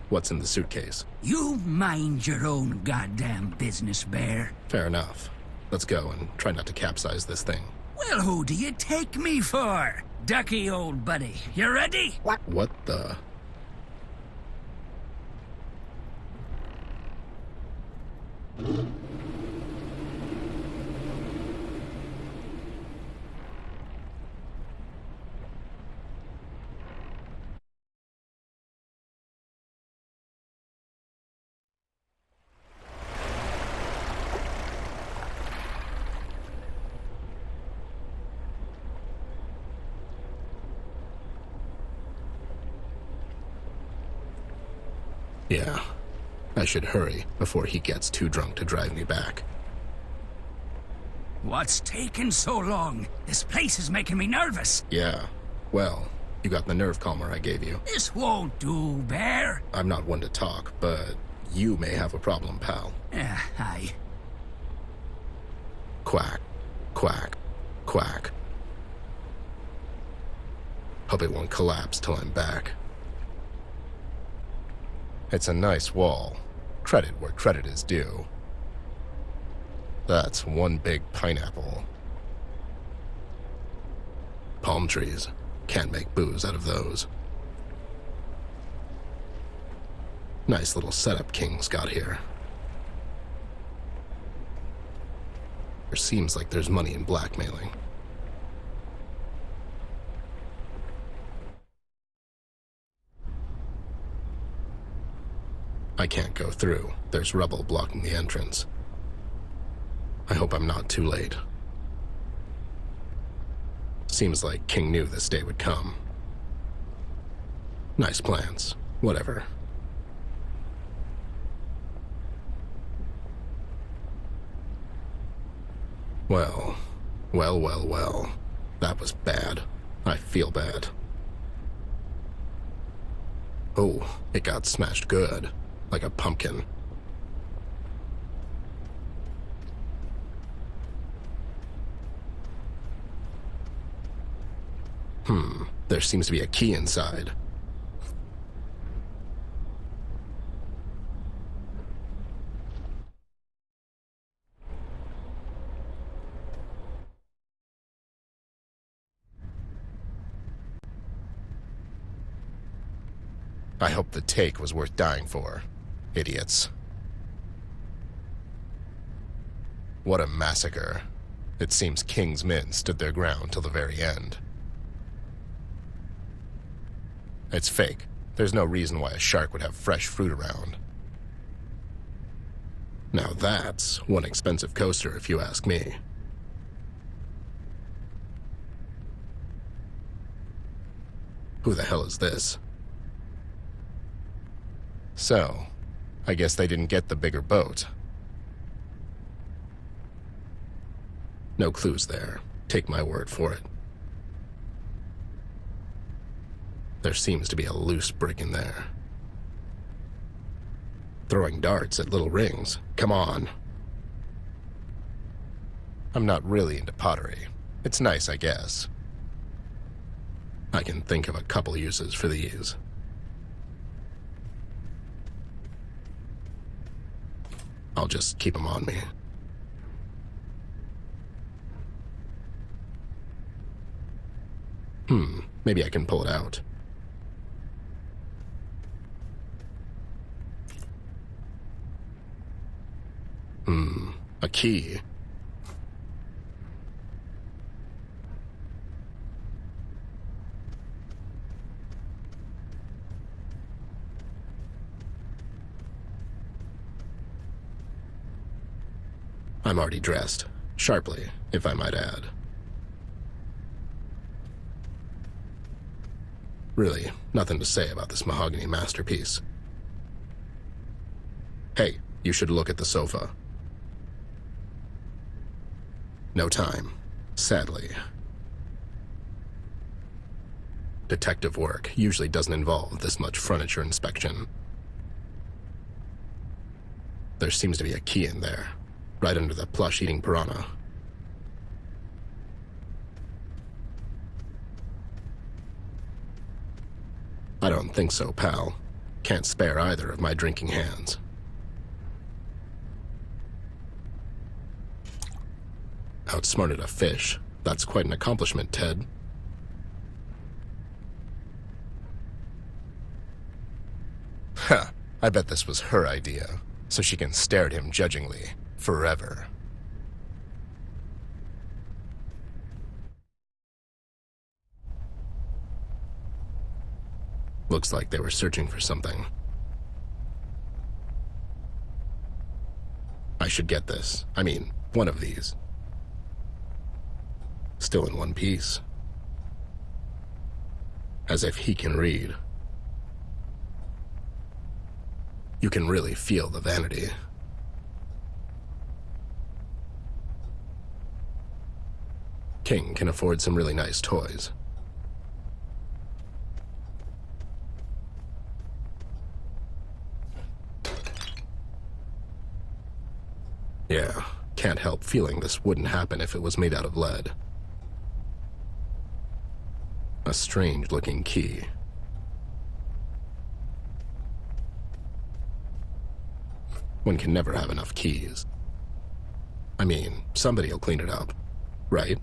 What's in the suitcase? You mind your own goddamn business, Bear. Fair enough. Let's go and try not to capsize this thing. Well, who do you take me for? Ducky, old buddy. You ready? What the... Yeah, I should hurry before he gets too drunk to drive me back. What's taking so long? This place is making me nervous. Yeah, well, you got the nerve calmer I gave you. This won't do, Bear. I'm not one to talk, but you may have a problem, pal. Aye. Quack, quack, quack. Hope it won't collapse till I'm back. It's a nice wall. Credit where credit is due. That's one big pineapple. Palm trees. Can't make booze out of those. Nice little setup King's got here. There seems like there's money in blackmailing. I can't go through. There's rubble blocking the entrance. I hope I'm not too late. Seems like King knew this day would come. Nice plans. Whatever. Well. That was bad. I feel bad. Oh, it got smashed good. Like a pumpkin. There seems to be a key inside. I hope the take was worth dying for. Idiots. What a massacre. It seems King's men stood their ground till the very end. It's fake. There's no reason why a shark would have fresh fruit around. Now that's one expensive coaster, if you ask me. Who the hell is this? So, I guess they didn't get the bigger boat. No clues there. Take my word for it. There seems to be a loose brick in there. Throwing darts at little rings. Come on. I'm not really into pottery. It's nice, I guess. I can think of a couple uses for these. I'll just keep them on me. Maybe I can pull it out. A key. I'm already dressed. Sharply, if I might add. Really, nothing to say about this mahogany masterpiece. Hey, you should look at the sofa. No time, sadly. Detective work usually doesn't involve this much furniture inspection. There seems to be a key in there, right under the plush-eating piranha. I don't think so, pal. Can't spare either of my drinking hands. Outsmarted a fish. That's quite an accomplishment, Ted. Ha! I bet this was her idea, so she can stare at him judgingly, forever. Looks like they were searching for something. I should get this. I mean, one of these. Still in one piece. As if he can read. You can really feel the vanity. King can afford some really nice toys. Yeah, can't help feeling this wouldn't happen if it was made out of lead. A strange-looking key. One can never have enough keys. I mean, somebody will clean it up, right?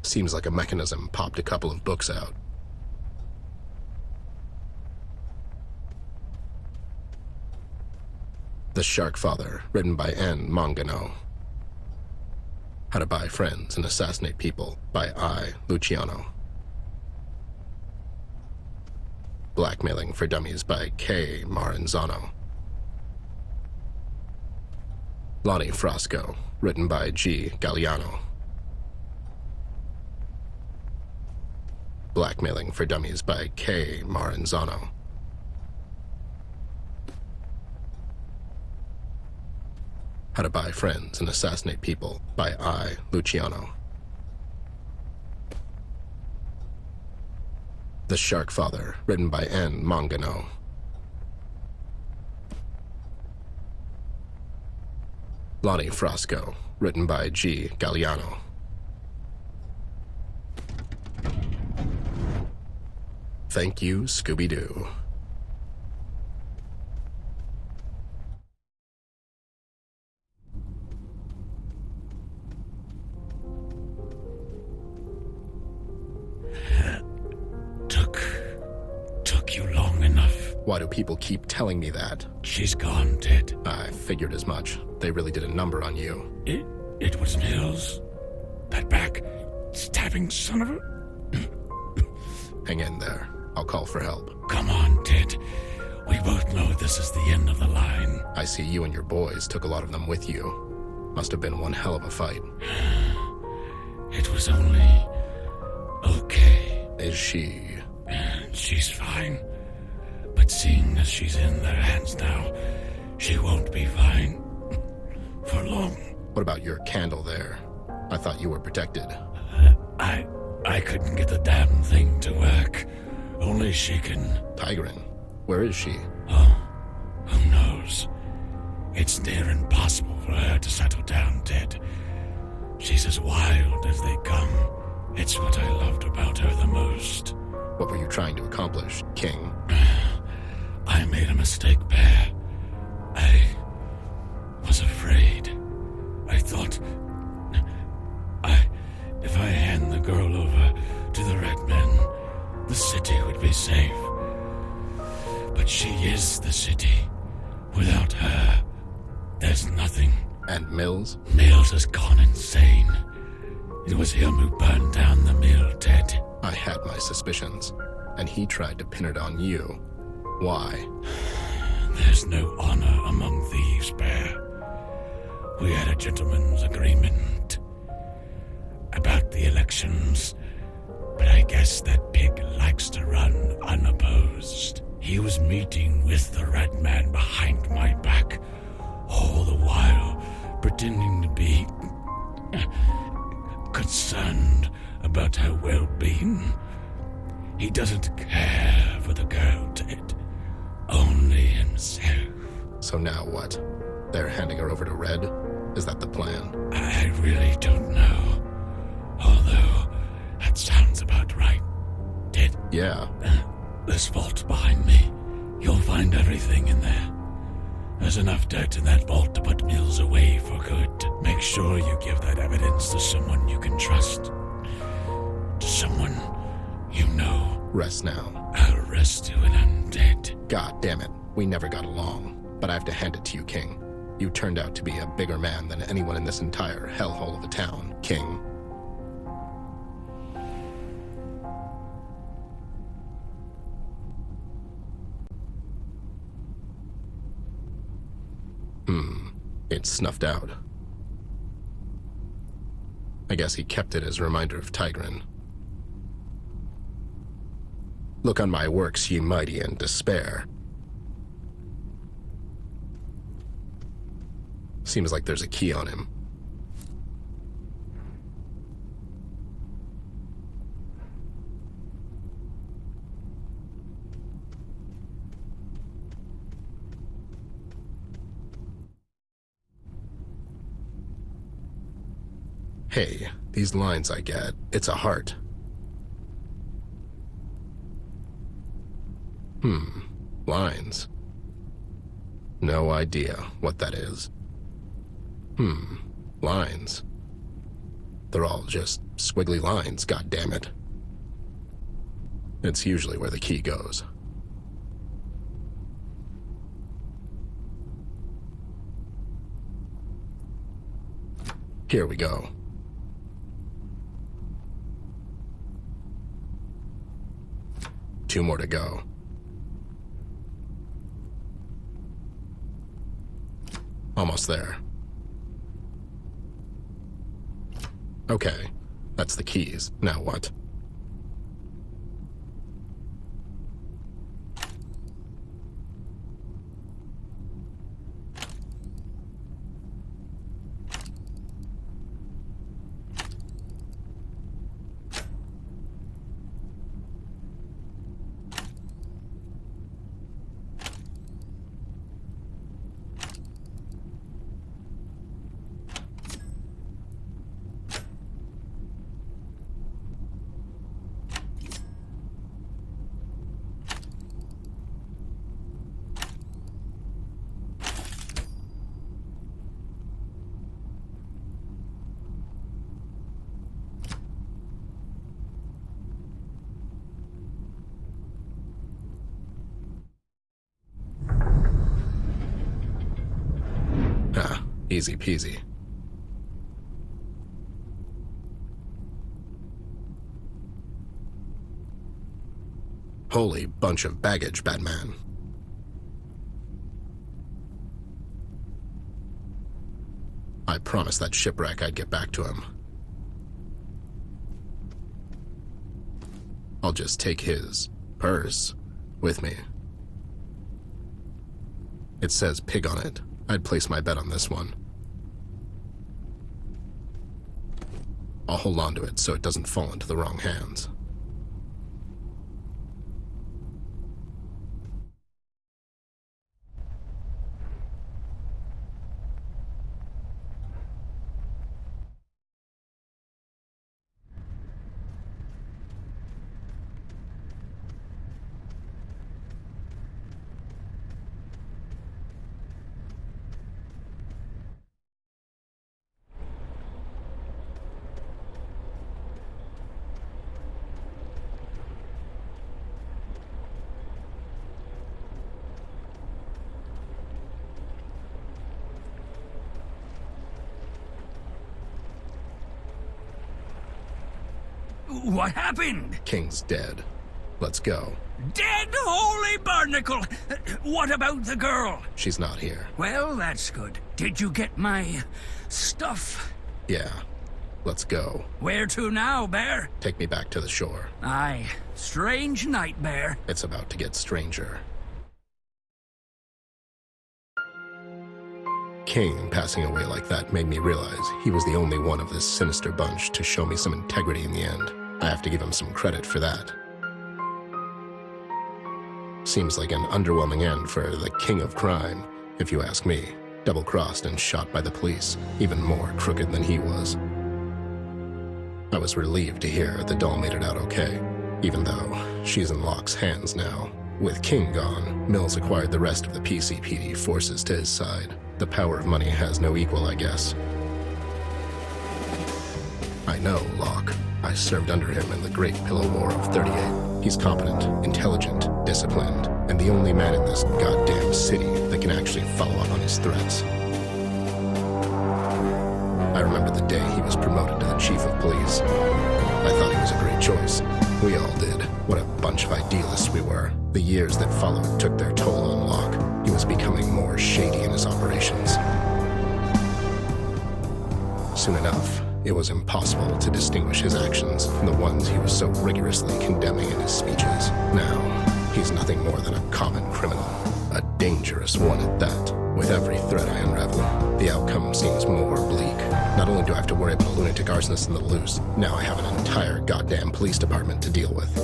Seems like a mechanism popped a couple of books out. The Shark Father, written by N. Mangano. How to Buy Friends and Assassinate People by I. Luciano. Blackmailing for Dummies by K. Maranzano. Lonnie Frasco, written by G. Galliano. Blackmailing for Dummies by K. Maranzano. How to Buy Friends and Assassinate People by I. Luciano. The Shark Father, written by N. Mangano. Lonnie Frasco, written by G. Galliano. Thank you, Scooby-Doo. Took you long enough. Why do people keep telling me that? She's gone, Ted. I figured as much. They really did a number on you. It was Mills. That back stabbing son of a... Hang in there. I'll call for help. Come on, Ted. We both know this is the end of the line. I see you and your boys took a lot of them with you. Must have been one hell of a fight. It was only... okay. Is she... She's fine. But seeing as she's in their hands now, she won't be fine. For long. What about your candle there? I thought you were protected. I couldn't get the damn thing to work. Only she can... Tigrin, where is she? Oh, who knows? It's near impossible for her to settle down, Ted. She's as wild as they come. It's what I loved about her the most. What were you trying to accomplish, King? I made a mistake, Bear. I was afraid. I thought... if I hand the girl over to the Red Men, the city would be safe. But she is the city. Without her, there's nothing. And Mills? Mills has gone insane. It was him who burned down the mill, Ted. I had my suspicions. and he tried to pin it on you. Why? There's no honor among thieves, Bear. We had a gentleman's agreement about the elections, but I guess that pig likes to run unopposed. He was meeting with the red man behind my back, all the while pretending to be concerned about her well-being. He doesn't care for the girl, Ted. Only himself. So now what? They're handing her over to Red? Is that the plan? I really don't know. Although, that sounds about right. Ted? Yeah. This vault behind me. You'll find everything in there. There's enough dirt in that vault to put Mills away for good. Make sure you give that evidence to someone you can trust. To someone you know. Rest now. I'll rest you when I'm dead. God damn it. We never got along. But I have to hand it to you, King. You turned out to be a bigger man than anyone in this entire hellhole of a town, King. It's snuffed out. I guess he kept it as a reminder of Tigran. Look on my works, ye mighty, and despair. Seems like there's a key on him. Hey, these lines I get, it's a heart. Lines. No idea what that is. Lines. They're all just squiggly lines, goddammit. It's usually where the key goes. Here we go. Two more to go. Almost there. Okay, that's the keys. Now what? Easy peasy. Holy bunch of baggage, Batman. I promised that shipwreck I'd get back to him. I'll just take his purse with me. It says pig on it. I'd place my bet on this one. I'll hold on to it so it doesn't fall into the wrong hands. What happened? King's dead. Let's go. Dead holy barnacle! What about the girl? She's not here. Well, that's good. Did you get my stuff? Yeah. Let's go. Where to now, Bear? Take me back to the shore. Aye. Strange night, Bear. It's about to get stranger. King passing away like that made me realize he was the only one of this sinister bunch to show me some integrity in the end. I have to give him some credit for that. Seems like an underwhelming end for the king of crime, if you ask me. Double-crossed and shot by the police, even more crooked than he was. I was relieved to hear the doll made it out okay, even though she's in Locke's hands now. With King gone, Mills acquired the rest of the PCPD forces to his side. The power of money has no equal, I guess. I know Locke. I served under him in the Great Pillow War of 38. He's competent, intelligent, disciplined, and the only man in this goddamn city that can actually follow up on his threats. I remember the day he was promoted to the chief of police. I thought he was a great choice. We all did. What a bunch of idealists we were. The years that followed took their toll on Locke. He was becoming more shady in his operations. Soon enough, it was impossible to distinguish his actions from the ones he was so rigorously condemning in his speeches. Now, he's nothing more than a common criminal. A dangerous one at that. With every thread I unravel, the outcome seems more bleak. Not only do I have to worry about a lunatic arsonist in the loose, now I have an entire goddamn police department to deal with.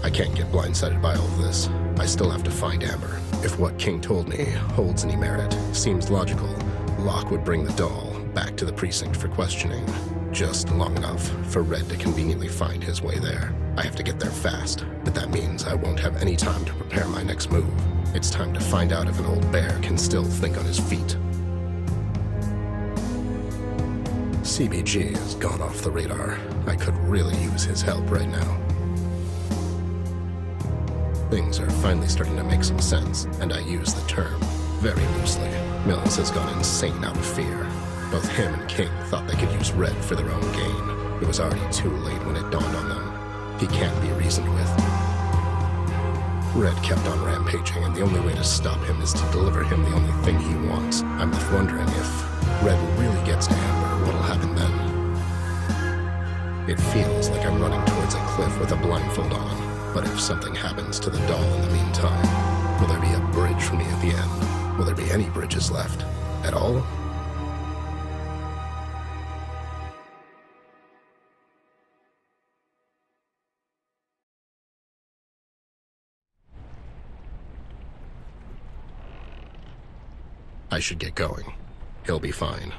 I can't get blindsided by all of this. I still have to find Amber. If what King told me holds any merit, seems logical, Locke would bring the doll back to the precinct for questioning. Just long enough for Red to conveniently find his way there. I have to get there fast, but that means I won't have any time to prepare my next move. It's time to find out if an old bear can still think on his feet. CBG has gone off the radar. I could really use his help right now. Things are finally starting to make some sense, and I use the term very loosely. Mills has gone insane out of fear. Both him and King thought they could use Red for their own gain. It was already too late when it dawned on them. He can't be reasoned with. Red kept on rampaging, and the only way to stop him is to deliver him the only thing he wants. I'm left wondering if Red really gets to Amber, what'll happen then? It feels like I'm running towards a cliff with a blindfold on, but if something happens to the doll in the meantime, will there be a bridge for me at the end? Will there be any bridges left? At all? I should get going. He'll be fine.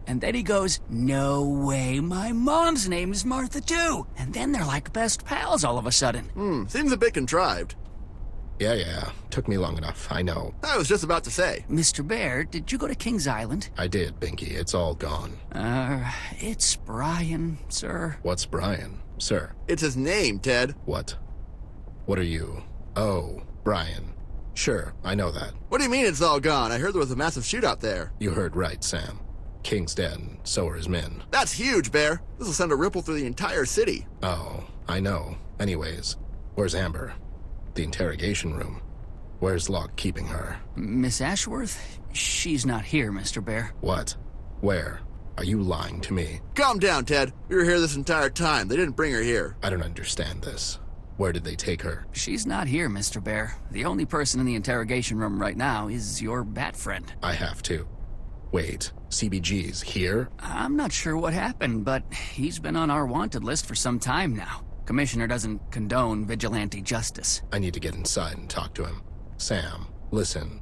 And then he goes, "No way, my mom's name is Martha too." And then they're like best pals all of a sudden. Seems a bit contrived. Yeah. Took me long enough, I know. I was just about to say. Mr. Bear, did you go to King's Island? I did, Binky. It's all gone. It's Brian, sir. What's Brian, sir? It's his name, Ted. What? What are you? Oh, Brian. Sure, I know that. What do you mean it's all gone? I heard there was a massive shootout there. You heard right, Sam. King's dead, and so are his men. That's huge, Bear. This will send a ripple through the entire city. Oh, I know. Anyways, where's Amber? The interrogation room. Where's Locke keeping her? Miss Ashworth? She's not here, Mr. Bear. What? Where? Are you lying to me? Calm down, Ted. We were here this entire time. They didn't bring her here. I don't understand this. Where did they take her? She's not here, Mr. Bear. The only person in the interrogation room right now is your bat friend. I have to. Wait, CBG's here? I'm not sure what happened, but he's been on our wanted list for some time now. Commissioner doesn't condone vigilante justice. I need to get inside and talk to him. Sam, listen.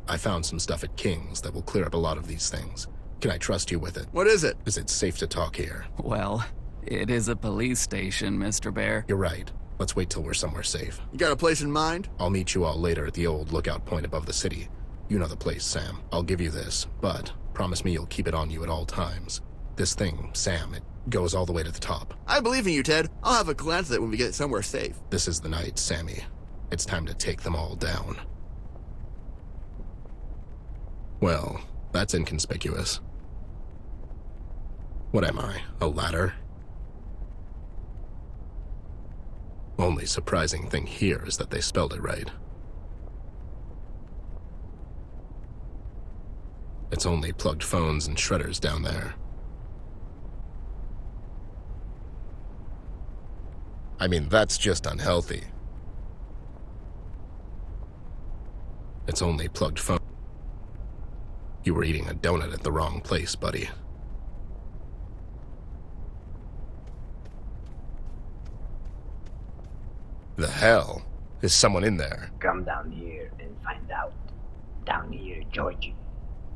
I found some stuff at King's that will clear up a lot of these things. Can I trust you with it? What is it? Is it safe to talk here? Well, it is a police station, Mr. Bear. You're right. Let's wait till we're somewhere safe. You got a place in mind? I'll meet you all later at the old lookout point above the city. You know the place, Sam. I'll give you this, but promise me you'll keep it on you at all times. This thing, Sam, it goes all the way to the top. I believe in you, Ted. I'll have a glance at it when we get somewhere safe. This is the night, Sammy. It's time to take them all down. Well, that's inconspicuous. What am I, a ladder? Only surprising thing here is that they spelled it right. It's only plugged phones and shredders down there. I mean, that's just unhealthy. It's only plugged phone. You were eating a donut at the wrong place, buddy. The hell? Is someone in there? Come down here and find out. Down here, Georgie.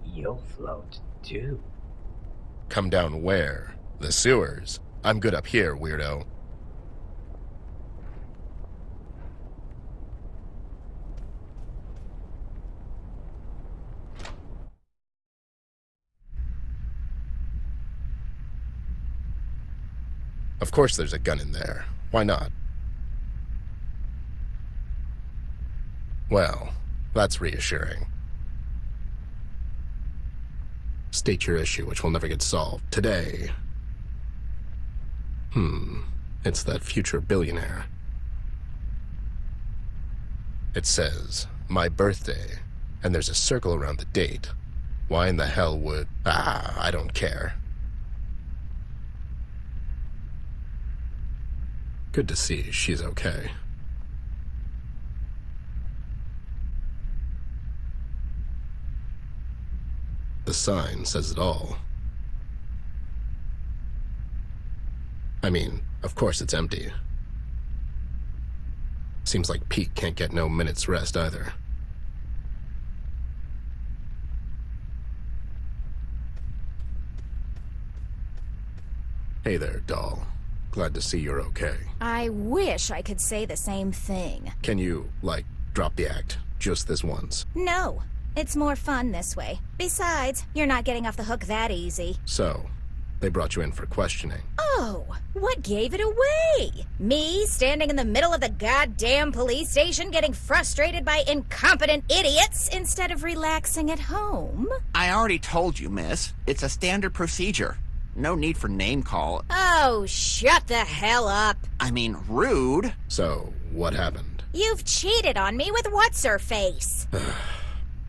You'll float, too. Come down where? The sewers. I'm good up here, weirdo. Of course there's a gun in there. Why not? Well, that's reassuring. State your issue, which will never get solved. Today. It's that future billionaire. It says, my birthday, and there's a circle around the date. Why in the hell would... I don't care. Good to see she's okay. The sign says it all. I mean, of course it's empty. Seems like Pete can't get no minute's rest either. Hey there, doll. Glad to see you're okay. I wish I could say the same thing. Can you, like, drop the act just this once? No. It's more fun this way. Besides, you're not getting off the hook that easy. So, they brought you in for questioning. Oh, what gave it away? Me standing in the middle of the goddamn police station getting frustrated by incompetent idiots instead of relaxing at home? I already told you, miss. It's a standard procedure. No need for name call. Oh, shut the hell up. I mean, rude. So, what happened? You've cheated on me with what's-her-face.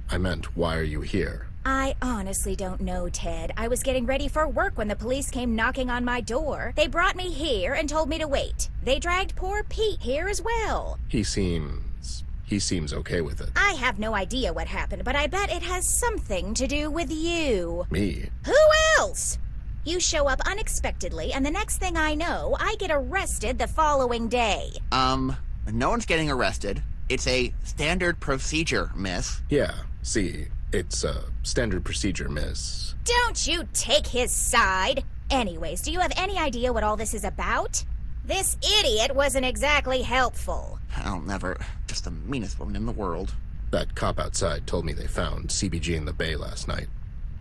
I meant, why are you here? I honestly don't know, Ted. I was getting ready for work when the police came knocking on my door. They brought me here and told me to wait. They dragged poor Pete here as well. He seems okay with it. I have no idea what happened, but I bet it has something to do with you. Me? Who else? You show up unexpectedly, and the next thing I know, I get arrested the following day. No one's getting arrested. It's a standard procedure, miss. Yeah, see, it's a standard procedure, miss. Don't you take his side. Anyways, do you have any idea what all this is about? This idiot wasn't exactly helpful. I'll never. Just the meanest woman in the world. That cop outside told me they found CBG in the bay last night.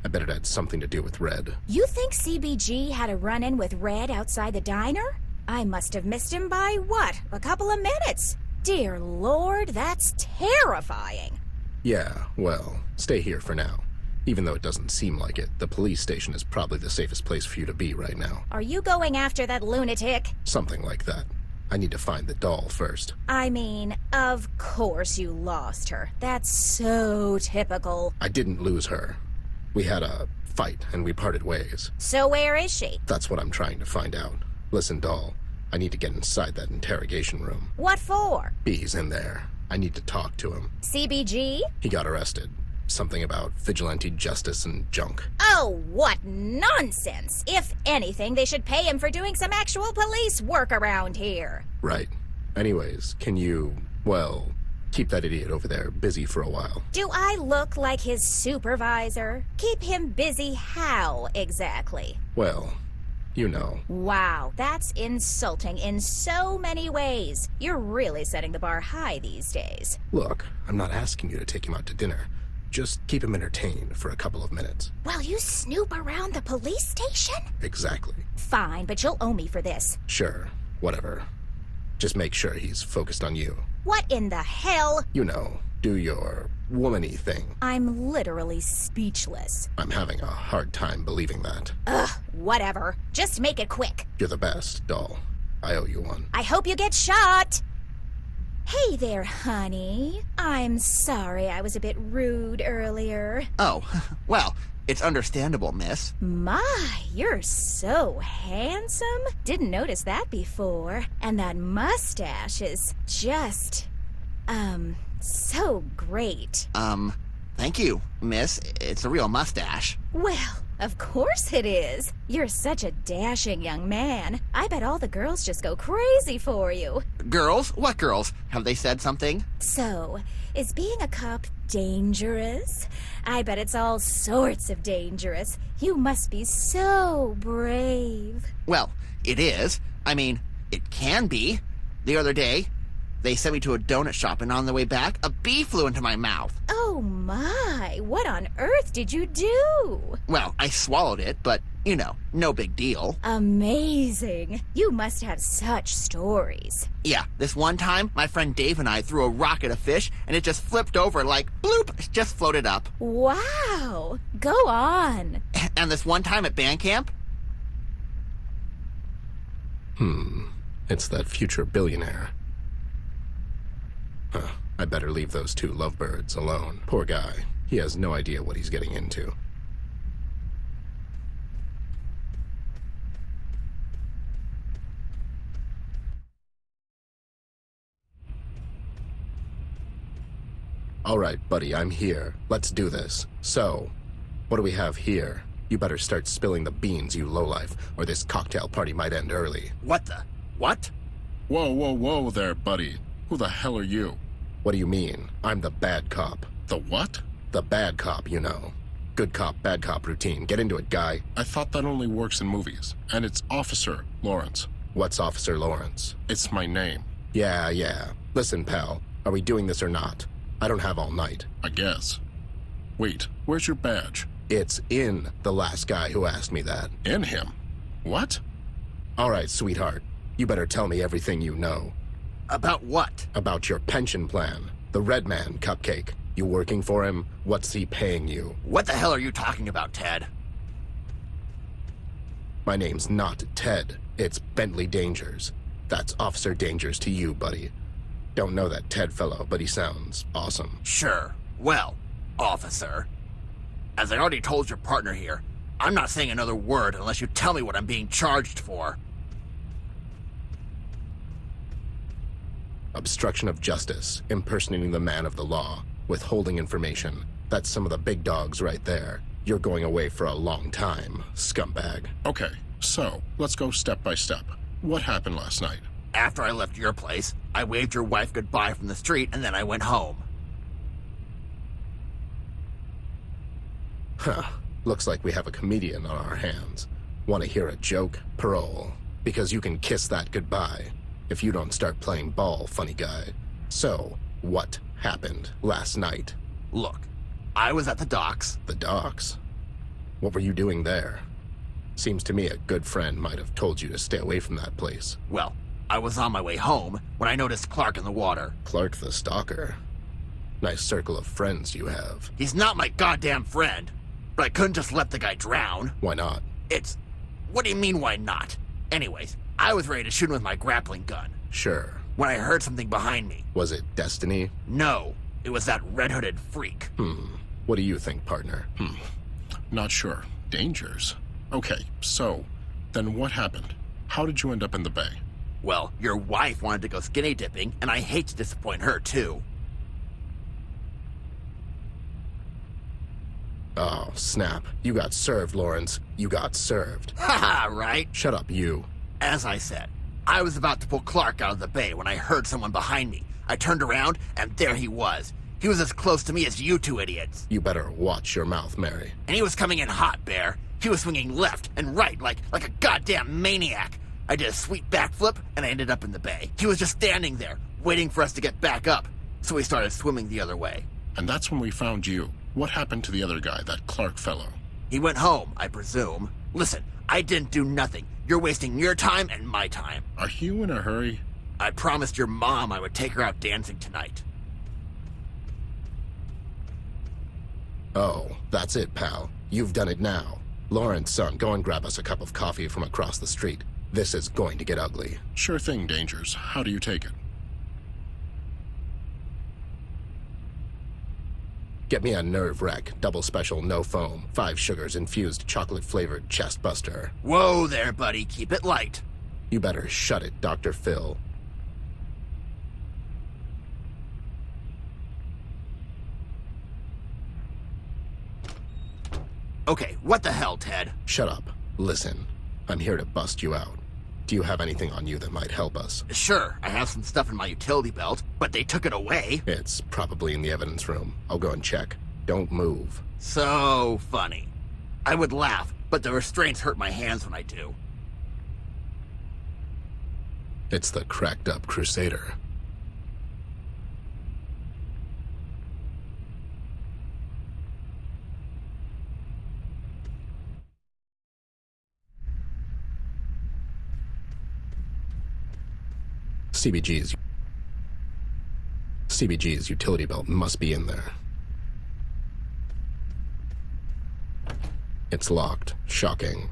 I bet it had something to do with Red. You think CBG had a run-in with Red outside the diner? I must have missed him by, what, a couple of minutes? Dear Lord, that's terrifying. Yeah, well, stay here for now. Even though it doesn't seem like it, the police station is probably the safest place for you to be right now. Are you going after that lunatic? Something like that. I need to find the doll first. I mean, of course you lost her. That's so typical. I didn't lose her. We had a fight, and we parted ways. So where is she? That's what I'm trying to find out. Listen, doll, I need to get inside that interrogation room. What for? B's in there. I need to talk to him. CBG? He got arrested. Something about vigilante justice and junk. Oh, what nonsense! If anything, they should pay him for doing some actual police work around here. Right. Anyways, can you, well, keep that idiot over there busy for a while? Do I look like his supervisor? Keep him busy how, exactly? Well, you know. Wow, that's insulting in so many ways. You're really setting the bar high these days. Look, I'm not asking you to take him out to dinner. Just keep him entertained for a couple of minutes. While you snoop around the police station? Exactly. Fine, but you'll owe me for this. Sure, whatever. Just make sure he's focused on you. What in the hell? You know, do your womany thing. I'm literally speechless. I'm having a hard time believing that. Ugh, whatever. Just make it quick. You're the best, doll. I owe you one. I hope you get shot. Hey there, honey. I'm sorry I was a bit rude earlier. Oh, well, it's understandable, miss. My, you're so handsome. Didn't notice that before. And that mustache is just, so great. Thank you, miss. It's a real mustache. Well, of course it is. You're such a dashing young man. I bet all the girls just go crazy for you. Girls? What girls? Have they said something? So, is being a cop dangerous? I bet it's all sorts of dangerous. You must be so brave. Well, it is. I mean, it can be. The other day, they sent me to a donut shop, and on the way back, a bee flew into my mouth. Oh my, what on earth did you do? Well, I swallowed it, but, you know, no big deal. Amazing. You must have such stories. Yeah, this one time, my friend Dave and I threw a rock at a fish, and it just flipped over like, bloop, it just floated up. Wow, go on. And this one time at band camp? It's that future billionaire. Huh. I better leave those two lovebirds alone. Poor guy. He has no idea what he's getting into. All right, buddy, I'm here. Let's do this. So, what do we have here? You better start spilling the beans, you lowlife, or this cocktail party might end early. What the? What? Whoa, whoa, whoa there, buddy. Who the hell are you? What do you mean? I'm the bad cop. The what? The bad cop, you know. Good cop, bad cop routine. Get into it, guy. I thought that only works in movies. And it's Officer Lawrence. What's Officer Lawrence? It's my name. Yeah. Listen, pal. Are we doing this or not? I don't have all night. I guess. Wait, where's your badge? It's in the last guy who asked me that. In him? What? All right, sweetheart. You better tell me everything you know. About what? About your pension plan. The Red Man Cupcake. You working for him? What's he paying you? What the hell are you talking about, Ted? My name's not Ted. It's Bentley Dangers. That's Officer Dangers to you, buddy. Don't know that Ted fellow, but he sounds awesome. Sure. Well, officer, as I already told your partner here, I'm not saying another word unless you tell me what I'm being charged for. Obstruction of justice, impersonating the man of the law, withholding information. That's some of the big dogs right there. You're going away for a long time, scumbag. Okay, so let's go step by step. What happened last night? After I left your place, I waved your wife goodbye from the street and then I went home. Huh. Looks like we have a comedian on our hands. Want to hear a joke? Parole. Because you can kiss that goodbye. If you don't start playing ball, funny guy. So, what happened last night? Look, I was at the docks. The docks? What were you doing there? Seems to me a good friend might have told you to stay away from that place. Well, I was on my way home when I noticed Clark in the water. Clark the stalker? Nice circle of friends you have. He's not my goddamn friend. But I couldn't just let the guy drown. Why not? What do you mean, why not? Anyways, I was ready to shoot him with my grappling gun. Sure. When I heard something behind me. Was it Destiny? No, it was that red-hooded freak. What do you think, partner? Not sure. Dangers. Okay, so, then what happened? How did you end up in the bay? Well, your wife wanted to go skinny dipping, and I hate to disappoint her, too. Oh, snap. You got served, Lawrence. You got served. Haha, right? Shut up, you. As I said, I was about to pull Clark out of the bay when I heard someone behind me. I turned around, and there he was. He was as close to me as you two idiots. You better watch your mouth, Mary. And he was coming in hot, Bear. He was swinging left and right like a goddamn maniac. I did a sweet backflip, and I ended up in the bay. He was just standing there, waiting for us to get back up. So we started swimming the other way. And that's when we found you. What happened to the other guy, that Clark fellow? He went home, I presume. Listen, I didn't do nothing. You're wasting your time and my time. Are you in a hurry? I promised your mom I would take her out dancing tonight. Oh, that's it, pal. You've done it now. Lawrence, son, go and grab us a cup of coffee from across the street. This is going to get ugly. Sure thing, Dangers. How do you take it? Get me a nerve wreck, double special, no foam, 5 sugars infused chocolate-flavored chest buster. Whoa there, buddy. Keep it light. You better shut it, Dr. Phil. Okay, what the hell, Ted? Shut up. Listen, I'm here to bust you out. Do you have anything on you that might help us? Sure, I have some stuff in my utility belt, but they took it away. It's probably in the evidence room. I'll go and check. Don't move. So funny. I would laugh, but the restraints hurt my hands when I do. It's the cracked-up Crusader. CBG's utility belt must be in there. It's locked. Shocking.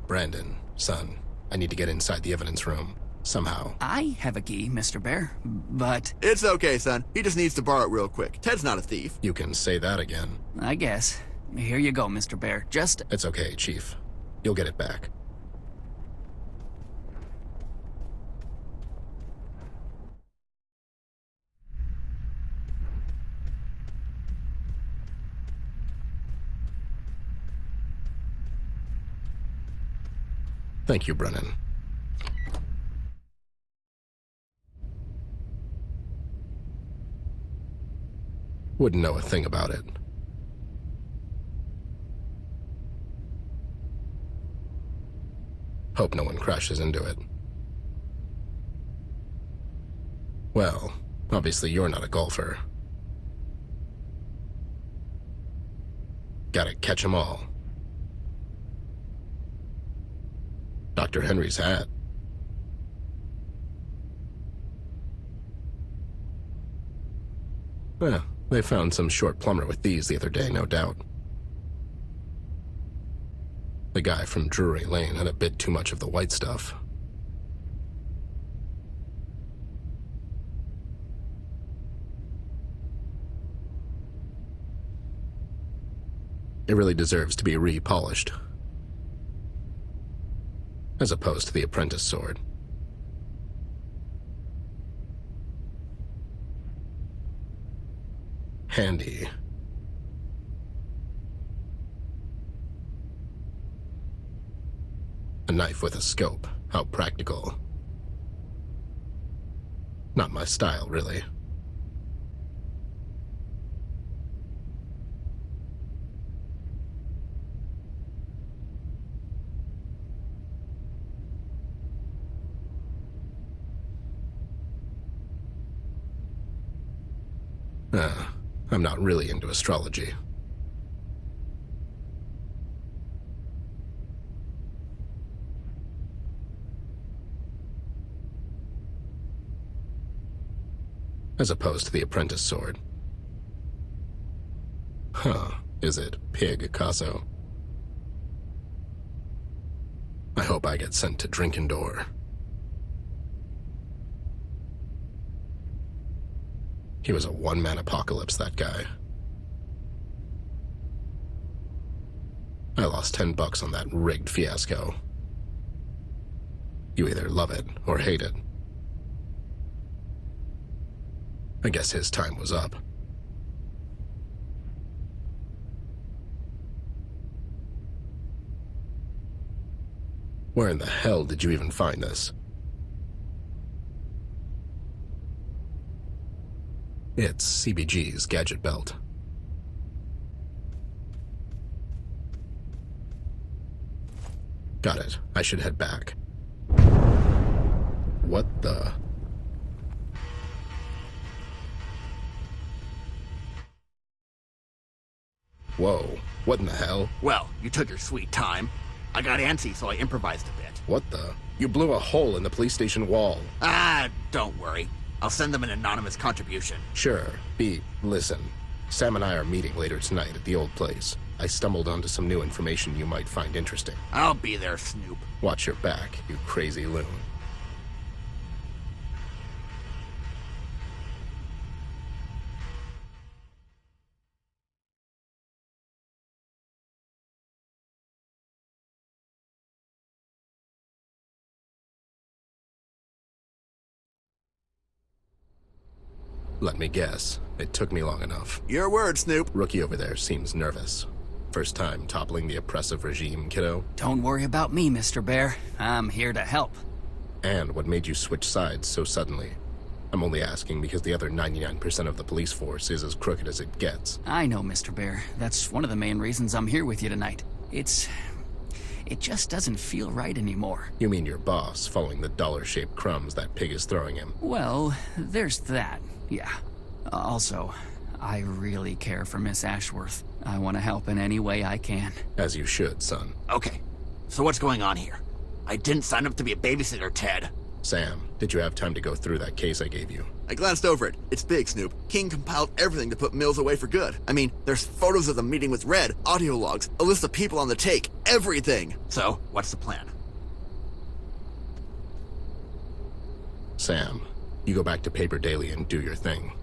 Brandon, son, I need to get inside the evidence room. Somehow. I have a key, Mr. Bear, but It's okay, son. He just needs to borrow it real quick. Ted's not a thief. You can say that again. I guess. Here you go, Mr. Bear. Just... It's okay, Chief. You'll get it back. Thank you, Brennan. Wouldn't know a thing about it. Hope no one crashes into it. Well, obviously you're not a golfer. Gotta catch 'em all. Dr. Henry's hat. Well, they found some short plumber with these the other day, no doubt. The guy from Drury Lane had a bit too much of the white stuff. It really deserves to be repolished. As opposed to the apprentice sword. Handy. A knife with a scope. How practical. Not my style, really. I'm not really into astrology. As opposed to the apprentice sword. Huh, is it Pig Casso? I hope I get sent to Drinkendor. He was a one-man apocalypse, that guy. I lost $10 on that rigged fiasco. You either love it or hate it. I guess his time was up. Where in the hell did you even find this? It's CBG's gadget belt. Got it. I should head back. What the... Whoa, what in the hell? Well, you took your sweet time. I got antsy, so I improvised a bit. What the? You blew a hole in the police station wall. Ah, don't worry. I'll send them an anonymous contribution. Sure. B, listen. Sam and I are meeting later tonight at the old place. I stumbled onto some new information you might find interesting. I'll be there, Snoop. Watch your back, you crazy loon. Let me guess. It took me long enough. Your word, Snoop. Rookie over there seems nervous. First time toppling the oppressive regime, kiddo? Don't worry about me, Mr. Bear. I'm here to help. And what made you switch sides so suddenly? I'm only asking because the other 99% of the police force is as crooked as it gets. I know, Mr. Bear. That's one of the main reasons I'm here with you tonight. It just doesn't feel right anymore. You mean your boss following the dollar-shaped crumbs that pig is throwing him? Well, there's that, yeah. Also, I really care for Miss Ashworth. I want to help in any way I can. As you should, son. Okay, so what's going on here? I didn't sign up to be a babysitter, Ted. Sam, did you have time to go through that case I gave you? I glanced over it. It's big, Snoop. King compiled everything to put Mills away for good. I mean, there's photos of the meeting with Red, audio logs, a list of people on the take, everything. So, what's the plan? Sam, you go back to Paper Daily and do your thing.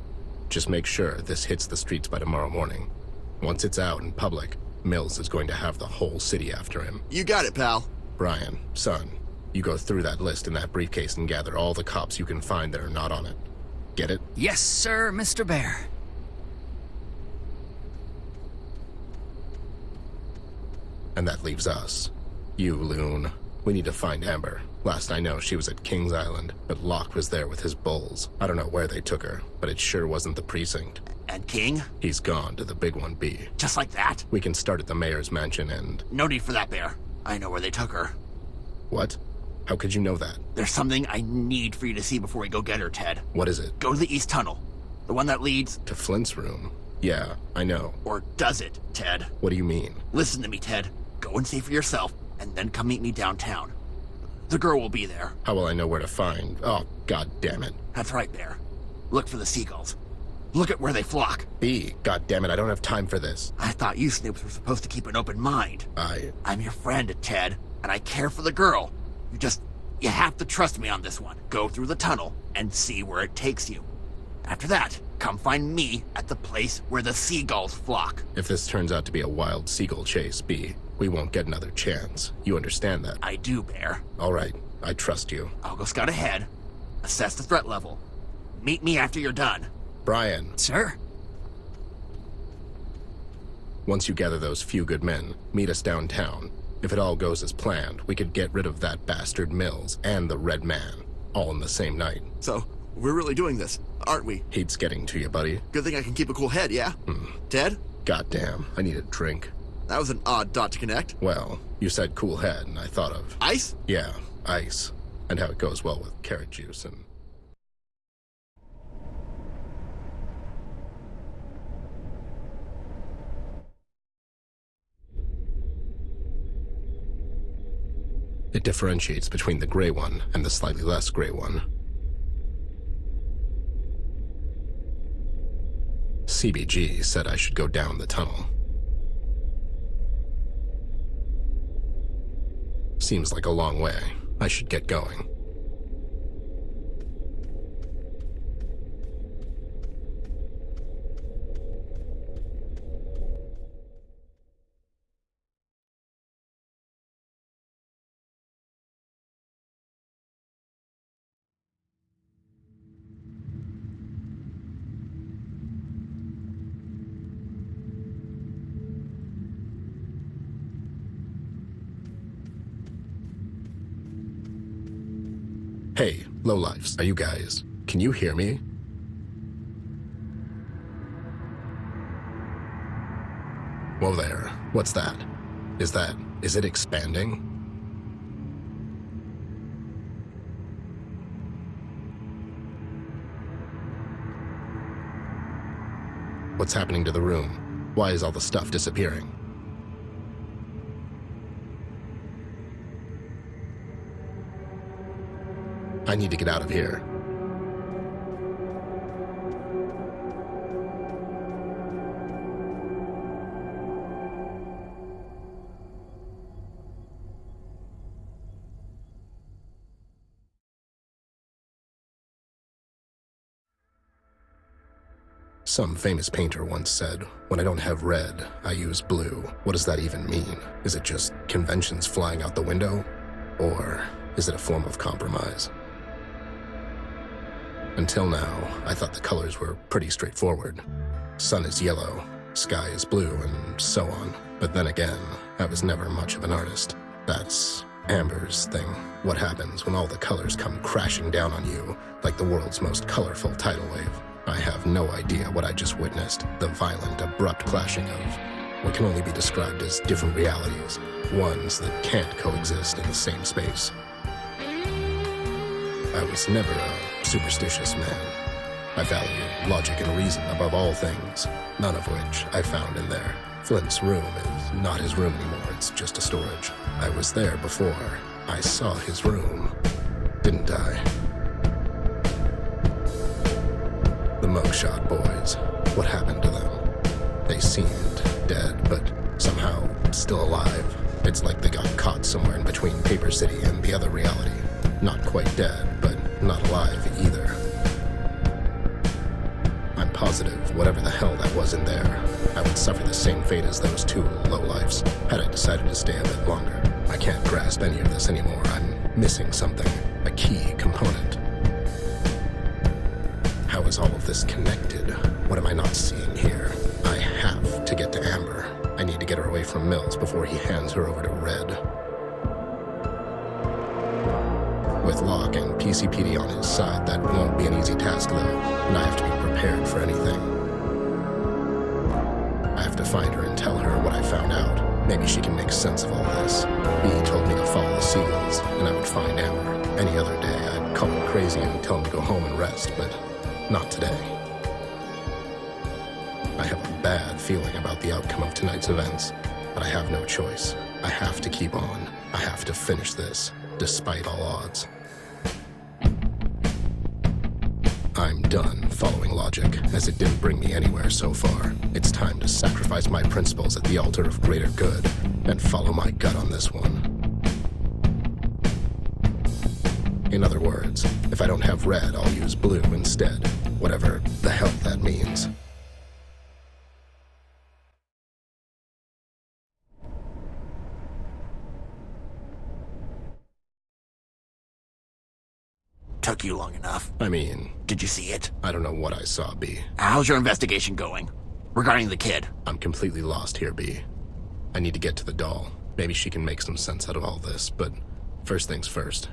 Just make sure this hits the streets by tomorrow morning. Once it's out in public, Mills is going to have the whole city after him. You got it, pal. Brian, son, you go through that list in that briefcase and gather all the cops you can find that are not on it. Get it? Yes, sir, Mr. Bear. And that leaves us. You, loon. We need to find Amber. Last I know, she was at Kings Island, but Locke was there with his bulls. I don't know where they took her, but it sure wasn't the precinct. And King? He's gone to the big one B. Just like that? We can start at the mayor's mansion and... No need for that, Bear. I know where they took her. What? How could you know that? There's something I need for you to see before we go get her, Ted. What is it? Go to the East Tunnel. The one that leads... To Flint's room. Yeah, I know. Or does it, Ted? What do you mean? Listen to me, Ted. Go and see for yourself, and then come meet me downtown. The girl will be there. How will I know where to find? Oh, god damn it. That's right, Bear. Look for the seagulls. Look at where they flock. B, god damn it, I don't have time for this. I thought you Snoops were supposed to keep an open mind. I'm your friend, Ted, and I care for the girl. You have to trust me on this one. Go through the tunnel and see where it takes you. After that, come find me at the place where the seagulls flock. If this turns out to be a wild seagull chase, B, we won't get another chance. You understand that? I do, Bear. All right, I trust you. I'll go scout ahead, assess the threat level. Meet me after you're done. Brian. Sir? Once you gather those few good men, meet us downtown. If it all goes as planned, we could get rid of that bastard Mills and the Red Man, all in the same night. So, we're really doing this, aren't we? Heat's getting to you, buddy. Good thing I can keep a cool head, yeah? Ted? Goddamn, I need a drink. That was an odd dot to connect. Well, you said cool head, and I thought of... Ice? Yeah, ice. And how it goes well with carrot juice and... It differentiates between the gray one and the slightly less gray one. CBG said I should go down the tunnel. Seems like a long way. I should get going. Hey, lowlifes, are you guys? Can you hear me? Whoa there, what's that? Is it expanding? What's happening to the room? Why is all the stuff disappearing? I need to get out of here. Some famous painter once said, "When I don't have red, I use blue." What does that even mean? Is it just conventions flying out the window? Or is it a form of compromise? Until now, I thought the colors were pretty straightforward. Sun is yellow, sky is blue, and so on. But then again, I was never much of an artist. That's Amber's thing. What happens when all the colors come crashing down on you, like the world's most colorful tidal wave? I have no idea what I just witnessed, the violent, abrupt clashing of what can only be described as different realities, ones that can't coexist in the same space. I was never a superstitious man. I value logic and reason above all things, none of which I found in there. Flint's room is not his room anymore, it's just a storage. I was there before. I saw his room, didn't I? The mugshot boys, what happened to them? They seemed dead, but somehow still alive. It's like they got caught somewhere in between Paper City and the other reality. Not quite dead, but not alive either. I'm positive whatever the hell that was in there, I would suffer the same fate as those two lowlifes had I decided to stay a bit longer. I can't grasp any of this anymore. I'm missing something, a key component. How is all of this connected? What am I not seeing here? I have to get to Amber. I need to get her away from Mills before he hands her over to Red. With Locke and PCPD on his side, that won't be an easy task though, and I have to be prepared for anything. I have to find her and tell her what I found out. Maybe she can make sense of all this. B told me to follow the seagulls, and I would find Amber. Any other day, I'd call him crazy and tell him to go home and rest, but not today. I have a bad feeling about the outcome of tonight's events, but I have no choice. I have to keep on. I have to finish this, despite all odds. I'm done following logic, as it didn't bring me anywhere so far. It's time to sacrifice my principles at the altar of greater good, and follow my gut on this one. In other words, if I don't have red, I'll use blue instead, whatever the hell that means. Took you long enough. I mean... Did you see it? I don't know what I saw, B. How's your investigation going? Regarding the kid? I'm completely lost here, B. I need to get to the doll. Maybe she can make some sense out of all this, but first things first.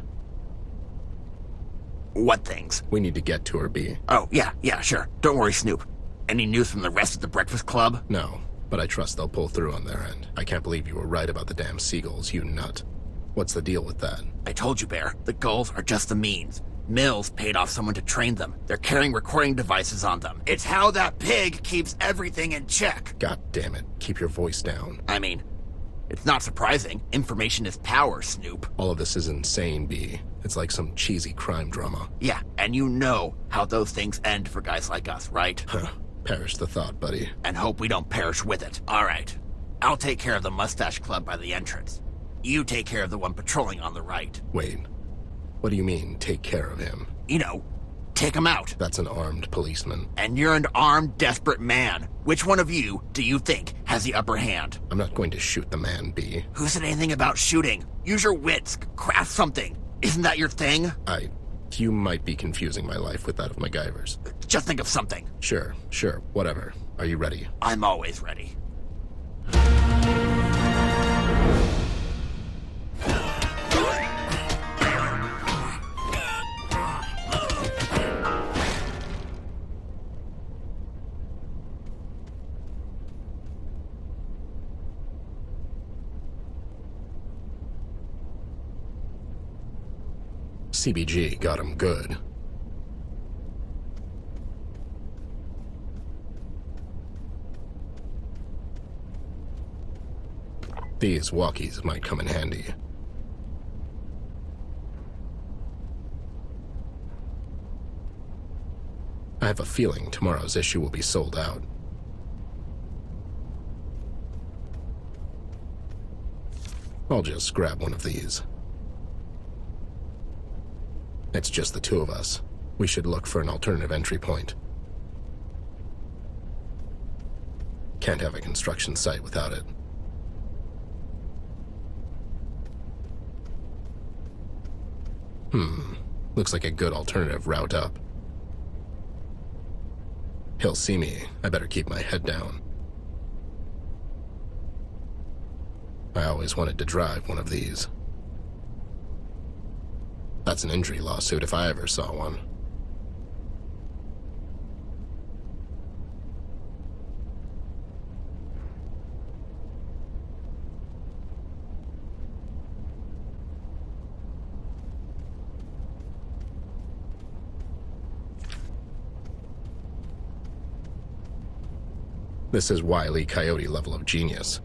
What things? We need to get to her, B. Oh, yeah, sure. Don't worry, Snoop. Any news from the rest of the Breakfast Club? No, but I trust they'll pull through on their end. I can't believe you were right about the damn seagulls, you nut. What's the deal with that? I told you, Bear. The gulls are just the means. Mills paid off someone to train them. They're carrying recording devices on them. It's how that pig keeps everything in check. God damn it. Keep your voice down. I mean, it's not surprising. Information is power, Snoop. All of this is insane, B. It's like some cheesy crime drama. Yeah, and you know how those things end for guys like us, right? Huh. Perish the thought, buddy. And hope we don't perish with it. All right. I'll take care of the Mustache Club by the entrance. You take care of the one patrolling on the right. Wait. What do you mean, take care of him? You know, take him out. That's an armed policeman. And you're an armed, desperate man. Which one of you do you think has the upper hand? I'm not going to shoot the man, B. Who said anything about shooting? Use your wits. Craft something. Isn't that your thing? You might be confusing my life with that of MacGyver's. Just think of something. Sure, whatever. Are you ready? I'm always ready. CBG got him good. These walkies might come in handy. I have a feeling tomorrow's issue will be sold out. I'll just grab one of these. It's just the two of us. We should look for an alternative entry point. Can't have a construction site without it. Looks like a good alternative route up. He'll see me. I better keep my head down. I always wanted to drive one of these. That's an injury lawsuit if I ever saw one. This is Wile E. Coyote level of genius.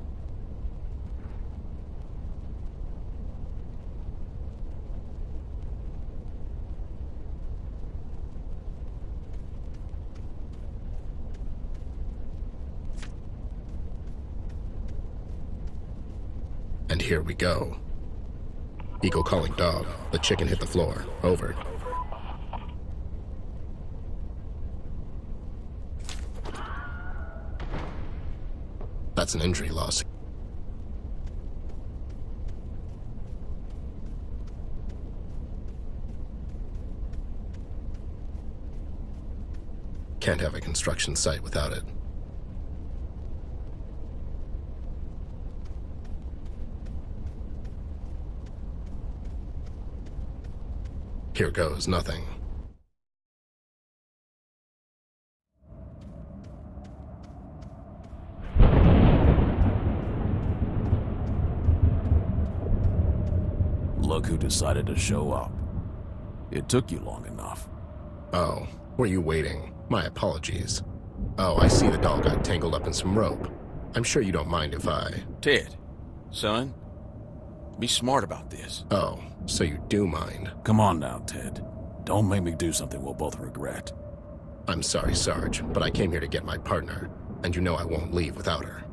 And here we go. Eagle calling dog. The chicken hit the floor. Over. That's an injury loss. Can't have a construction site without it. Here goes nothing. Look who decided to show up. It took you long enough. Oh, were you waiting? My apologies. Oh, I see the doll got tangled up in some rope. I'm sure you don't mind if I... Ted, son, be smart about this. Oh, so you do mind. Come on now, Ted. Don't make me do something we'll both regret. I'm sorry, Sarge, but I came here to get my partner, and you know I won't leave without her.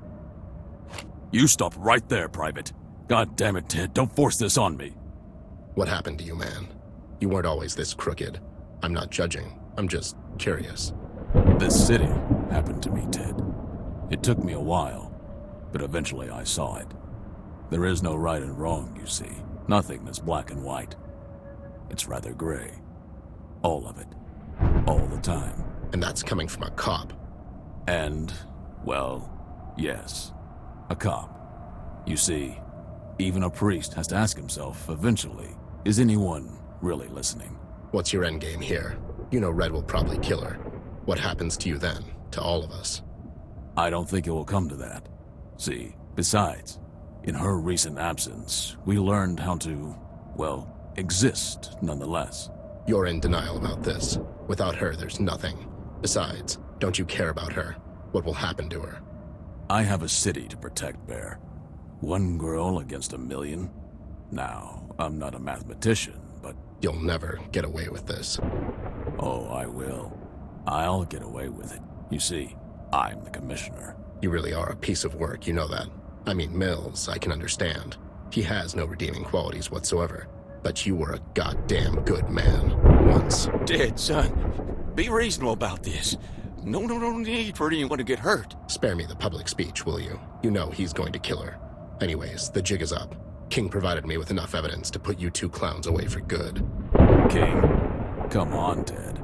You stop right there, Private. God damn it, Ted, don't force this on me. What happened to you, man? You weren't always this crooked. I'm not judging. I'm just curious. This city happened to me, Ted. It took me a while, but eventually I saw it. There is no right and wrong, you see. Nothing is black and white. It's rather gray. All of it. All the time. And that's coming from a cop. And, well, yes. A cop. You see, even a priest has to ask himself, eventually, is anyone really listening? What's your endgame here? You know Red will probably kill her. What happens to you then? To all of us? I don't think it will come to that. See, besides, in her recent absence, we learned how to, well, exist nonetheless. You're in denial about this. Without her, there's nothing. Besides, don't you care about her? What will happen to her? I have a city to protect, Bear. One girl against 1,000,000? Now, I'm not a mathematician, but... You'll never get away with this. Oh, I will. I'll get away with it. You see, I'm the commissioner. You really are a piece of work, you know that. I mean, Mills, I can understand. He has no redeeming qualities whatsoever. But you were a goddamn good man. Once. Ted, son, be reasonable about this. No need for anyone to get hurt. Spare me the public speech, will you? You know he's going to kill her. Anyways, the jig is up. King provided me with enough evidence to put you two clowns away for good. King? Come on, Ted.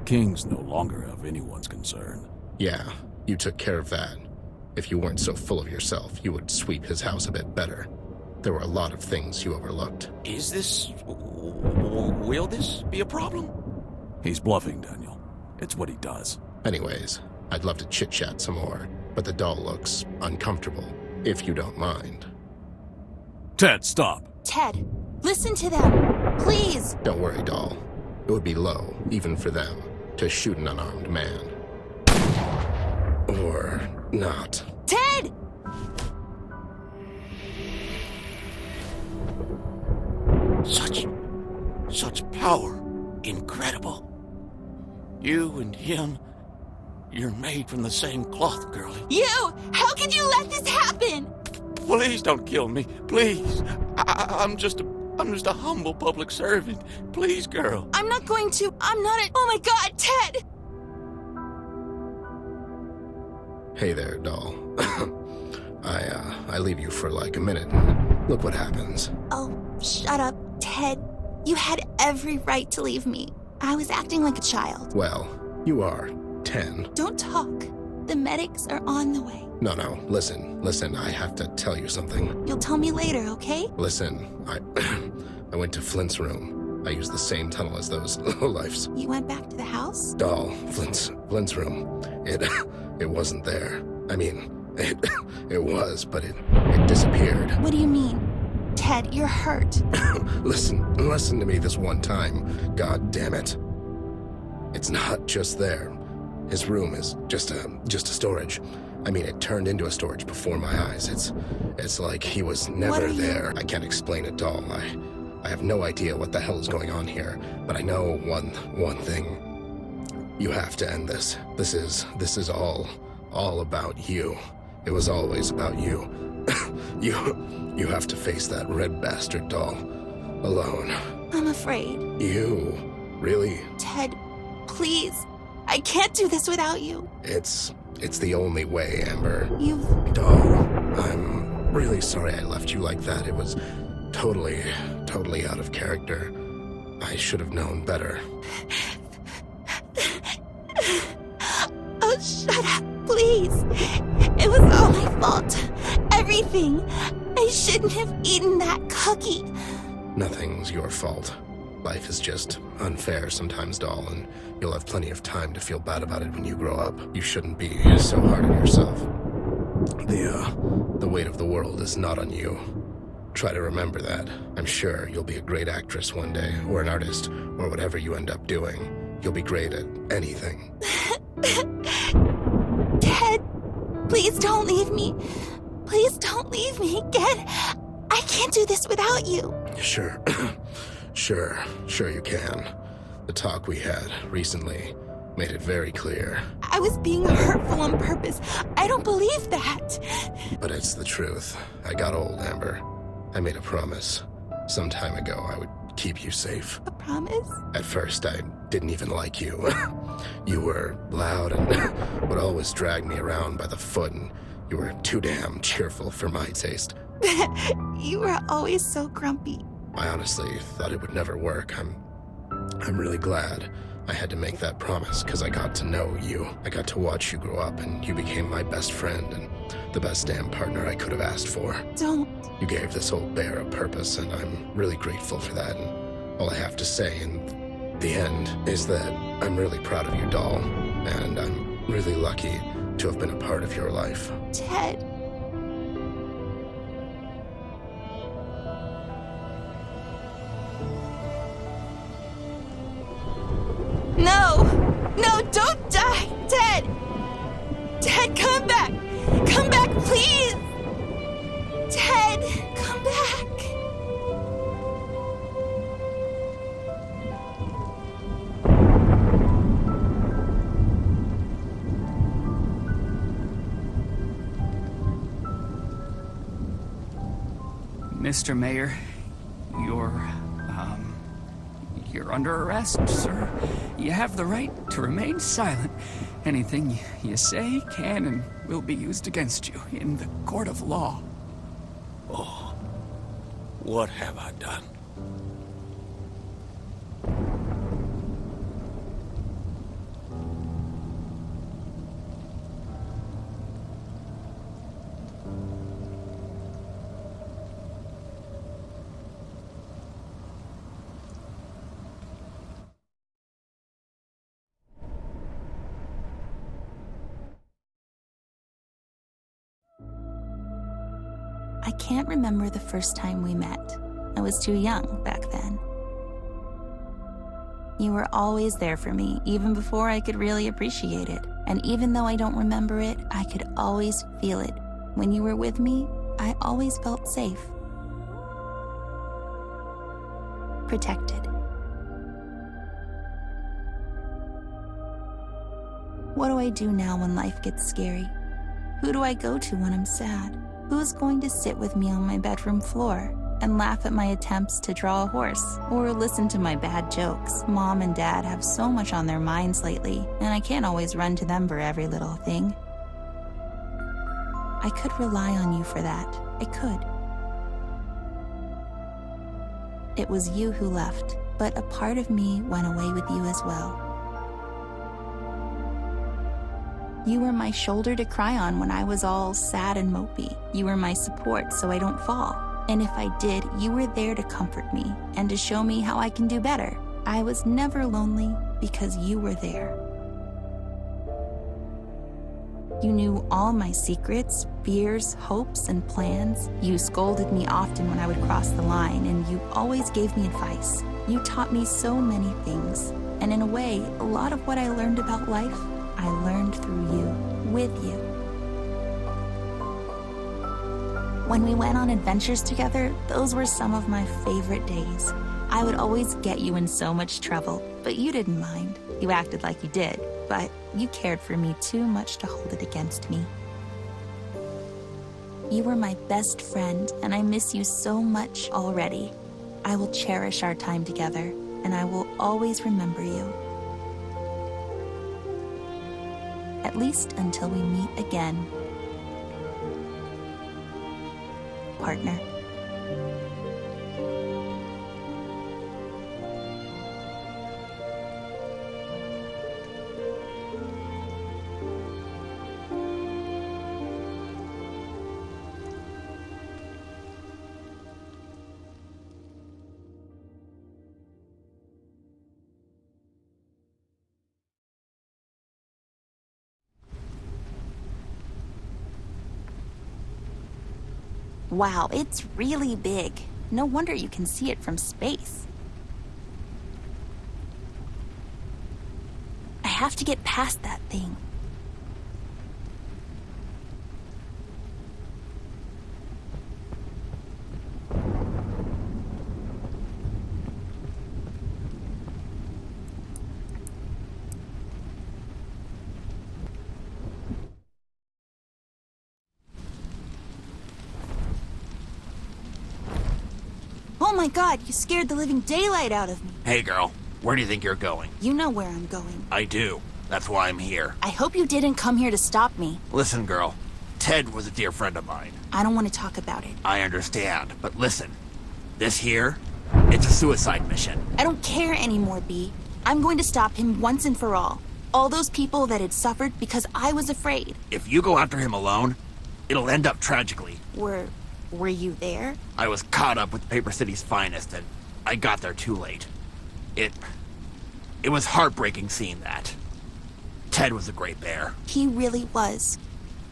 King's no longer of anyone's concern. Yeah, you took care of that. If you weren't so full of yourself, you would sweep his house a bit better. There were a lot of things you overlooked. Is this... will this be a problem? He's bluffing, Daniel. It's what he does. Anyways, I'd love to chit-chat some more, but the doll looks uncomfortable, if you don't mind. Ted, stop! Ted, listen to them. Please. Don't worry, doll. It would be low, even for them, to shoot an unarmed man. Or not. Ted! Such power. Incredible. You and him, you're made from the same cloth, girlie. You! How could you let this happen? Please don't kill me. Please. I'm just a humble public servant. Please, girl. I'm not going to. I'm not a. Oh my god, Ted! Hey there, doll. I leave you for like a minute, and look what happens. Oh, shut up, Ted. You had every right to leave me. I was acting like a child. Well, you are 10. Don't talk. The medics are on the way. No, listen, I have to tell you something. You'll tell me later, okay? Listen, I went to Flint's room. I used the same tunnel as those lowlifes. You went back to the house? Doll, Flint's room. It wasn't there. I mean, it was, but it disappeared. What do you mean? Ted, you're hurt. Listen to me this one time. God damn it. It's not just there. His room is just a storage. I mean, it turned into a storage before my eyes. It's like he was never there. I can't explain it, doll. I have no idea what the hell is going on here, but I know one thing. You have to end this. This is all about you. It was always about you. You have to face that red bastard, doll. Alone. I'm afraid. You? Really? Ted, please. I can't do this without you. It's the only way, Amber. Doll, I'm really sorry I left you like that. It was totally out of character. I should have known better. Oh, shut up, please. It was all my fault. Everything. I shouldn't have eaten that cookie. Nothing's your fault. Life is just unfair sometimes, doll, and you'll have plenty of time to feel bad about it when you grow up. You shouldn't be so hard on yourself. The weight of the world is not on you. Try to remember that. I'm sure you'll be a great actress one day, or an artist, or whatever you end up doing. You'll be great at anything. Ted, please don't leave me. Please don't leave me again. I can't do this without you. Sure. Sure you can. The talk we had recently made it very clear. I was being hurtful on purpose. I don't believe that. But it's the truth. I got old, Amber. I made a promise. Some time ago, I would keep you safe. A promise? At first, I didn't even like you. You were loud and would always drag me around by the foot, and you were too damn cheerful for my taste. You were always so grumpy. I honestly thought it would never work. I'm really glad I had to make that promise, because I got to know you. I got to watch you grow up, and you became my best friend and the best damn partner I could have asked for. Don't. You gave this old bear a purpose, and I'm really grateful for that. And all I have to say in the end is that I'm really proud of you, doll, and I'm really lucky to have been a part of your life. Ted. No, don't die, Ted! Ted, come back! Come back, please! Ted, come back! Mr. Mayor, you're under arrest, sir. You have the right to remain silent. Anything you say can and will be used against you in the court of law. Oh, what have I done? I can't remember the first time we met. I was too young back then. You were always there for me, even before I could really appreciate it. And even though I don't remember it, I could always feel it. When you were with me, I always felt safe. protected. What do I do now when life gets scary? Who do I go to when I'm sad? Who's going to sit with me on my bedroom floor and laugh at my attempts to draw a horse or listen to my bad jokes? Mom and Dad have so much on their minds lately, and I can't always run to them for every little thing. I could rely on you for that. I could. It was you who left, but a part of me went away with you as well. You were my shoulder to cry on when I was all sad and mopey. You were my support so I don't fall. And if I did, you were there to comfort me and to show me how I can do better. I was never lonely because you were there. You knew all my secrets, fears, hopes, and plans. You scolded me often when I would cross the line, and you always gave me advice. You taught me so many things. And in a way, a lot of what I learned about life, I learned through you, with you. When we went on adventures together, those were some of my favorite days. I would always get you in so much trouble, but you didn't mind. You acted like you did, but you cared for me too much to hold it against me. You were my best friend, and I miss you so much already. I will cherish our time together, and I will always remember you. At least until we meet again. Partner. Wow, it's really big. No wonder you can see it from space. I have to get past that thing. Oh my God, you scared the living daylight out of me. Hey, girl, where do you think you're going? You know where I'm going. I do. That's why I'm here. I hope you didn't come here to stop me. Listen, girl. Ted was a dear friend of mine. I don't want to talk about it. I understand, but listen. This here, it's a suicide mission. I don't care anymore, B. I'm going to stop him once and for all. All those people that had suffered because I was afraid. If you go after him alone, it'll end up tragically. Were you there? I was caught up with Paper City's finest, and I got there too late. It was heartbreaking seeing that. Ted was a great bear. He really was.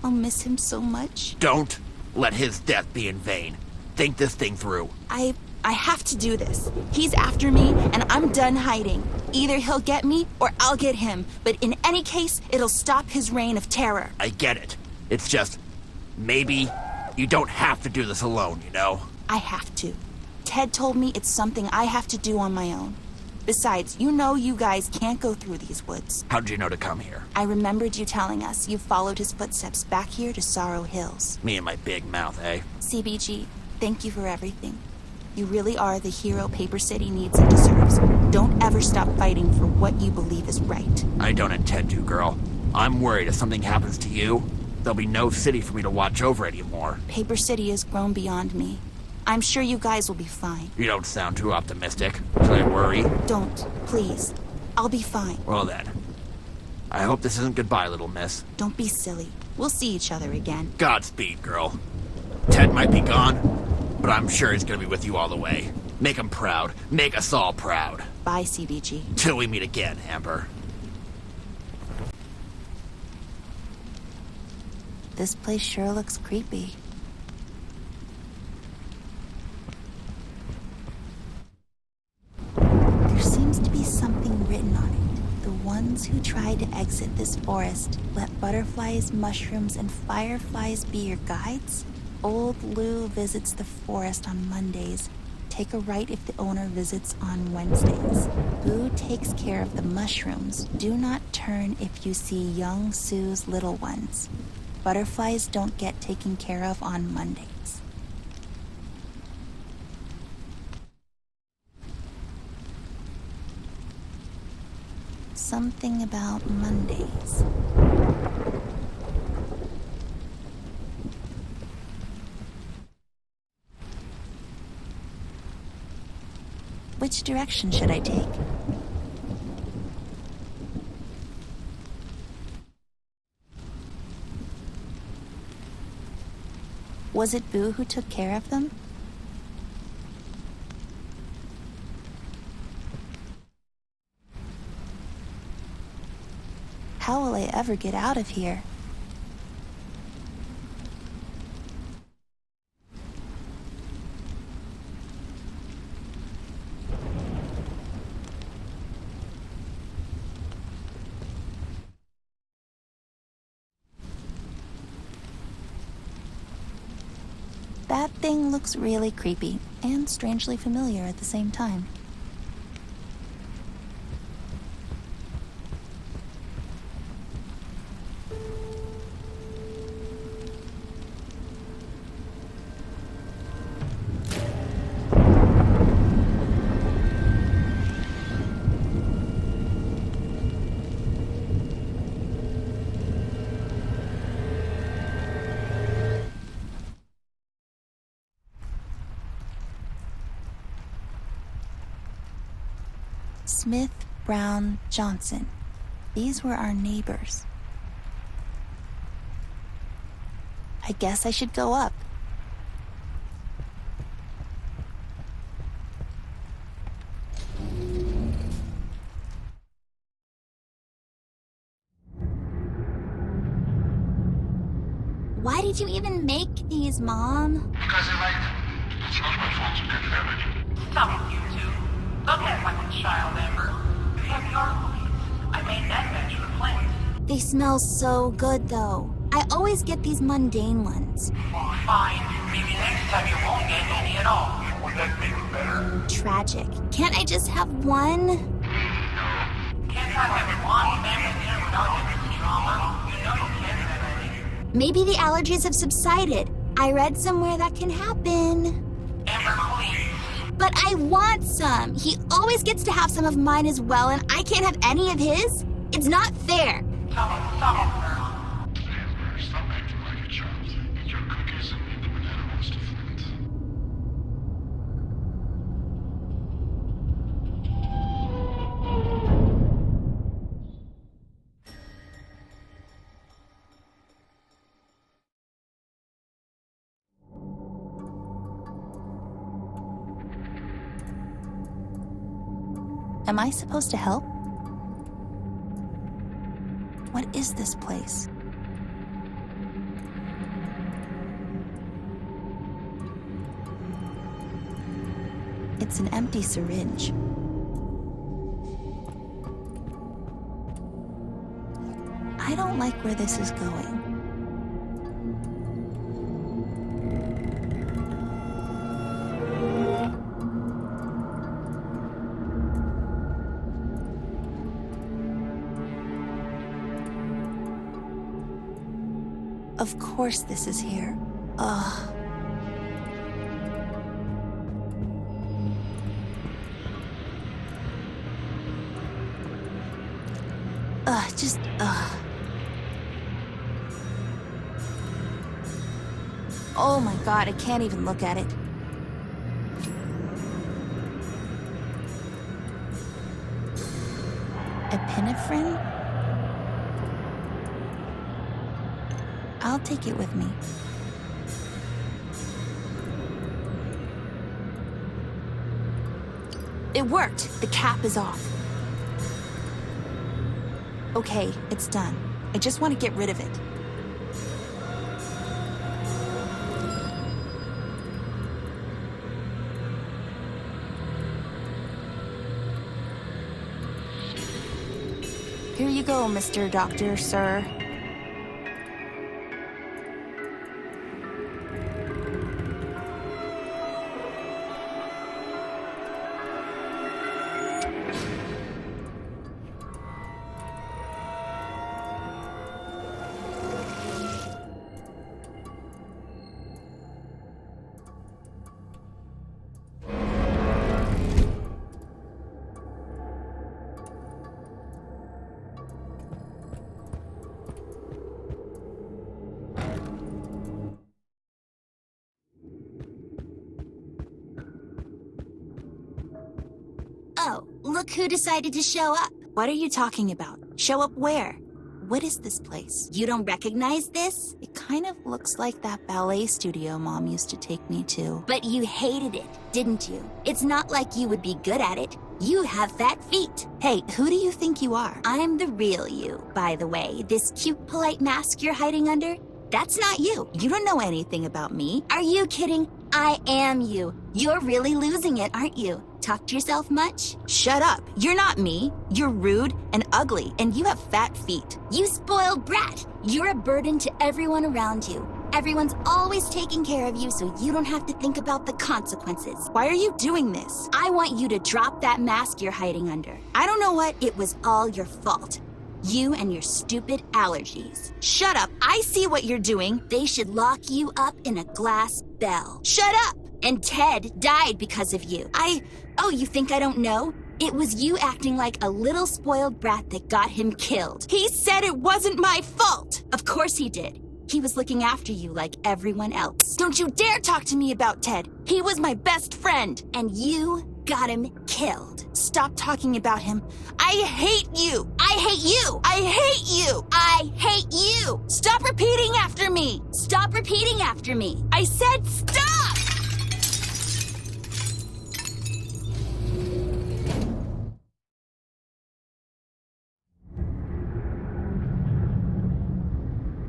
I'll miss him so much. Don't let his death be in vain. Think this thing through. I have to do this. He's after me, and I'm done hiding. Either he'll get me, or I'll get him. But in any case, it'll stop his reign of terror. I get it. It's just, maybe you don't have to do this alone, you know? I have to. Ted told me it's something I have to do on my own. Besides, you know you guys can't go through these woods. How'd you know to come here? I remembered you telling us you followed his footsteps back here to Sorrow Hills. Me and my big mouth, eh? CBG, thank you for everything. You really are the hero Paper City needs and deserves. Don't ever stop fighting for what you believe is right. I don't intend to, girl. I'm worried if something happens to you, there'll be no city for me to watch over anymore. Paper City has grown beyond me. I'm sure you guys will be fine. You don't sound too optimistic. Should I worry? Don't, please. I'll be fine. Well then. I hope this isn't goodbye, little miss. Don't be silly. We'll see each other again. Godspeed, girl. Ted might be gone, but I'm sure he's gonna be with you all the way. Make him proud. Make us all proud. Bye, CBG. Till we meet again, Amber. This place sure looks creepy. There seems to be something written on it. The ones who try to exit this forest, let butterflies, mushrooms, and fireflies be your guides. Old Lou visits the forest on Mondays. take a right if the owner visits on Wednesdays. Boo takes care of the mushrooms. Do not turn if you see young Sue's little ones. Butterflies don't get taken care of on Mondays. Something about Mondays. Which direction should I take? Was it Boo who took care of them? How will I ever get out of here? That thing looks really creepy and strangely familiar at the same time. Smith, Brown, Johnson. These were our neighbors. I guess I should go up. Why did you even make these, Mom? Because I like them. It's not my fault you couldn't have it. Stop it, you two. Don't act like a child, Amber. We have your police. I made that batch for Clint. They smell so good, though. I always get these mundane ones. Well, fine. Maybe next time you won't get any at all. Would that make it better? Tragic. Can't I just have one? Can't have one family dinner without having drama. You know you can't have any. Maybe the allergies have subsided. I read somewhere that can happen. Amber, please. But I want some. He always gets to have some of mine as well, and I can't have any of his? It's not fair. Stop, girl. Amber, stop acting like a child. Eat your cookies and leave the banana rolls to Flint. Am I supposed to help? What is this place? It's an empty syringe. I don't like where this is going. Of course this is here. Ugh. Ugh. Oh my God, I can't even look at it. Epinephrine? I'll take it with me. It worked! The cap is off. Okay, it's done. I just want to get rid of it. Here you go, Mr. Doctor, sir. look who decided to show up. What are you talking about? Show up where? What is this place? You don't recognize this? It kind of looks like that ballet studio Mom used to take me to. But you hated it, didn't you? It's not like you would be good at it. You have fat feet. Hey, who do you think you are? I'm the real you, by the way. This cute, polite mask you're hiding under? That's not you. You don't know anything about me. Are you kidding? I am you. You're really losing it, aren't you? Talk to yourself much? Shut up. You're not me. You're rude and ugly, and you have fat feet. You spoiled brat. You're a burden to everyone around you. Everyone's always taking care of you so you don't have to think about the consequences. Why are you doing this? I want you to drop that mask you're hiding under. I don't know what. It was all your fault. You and your stupid allergies. Shut up. I see what you're doing. They should lock you up in a glass bell. Shut up. And Ted died because of you. Oh, you think I don't know? It was you acting like a little spoiled brat that got him killed. He said it wasn't my fault. Of course he did. He was looking after you like everyone else. Don't you dare talk to me about Ted. He was my best friend. And you got him killed. Stop talking about him. I hate you. I hate you. I hate you. I hate you. Stop repeating after me. Stop repeating after me. I said stop.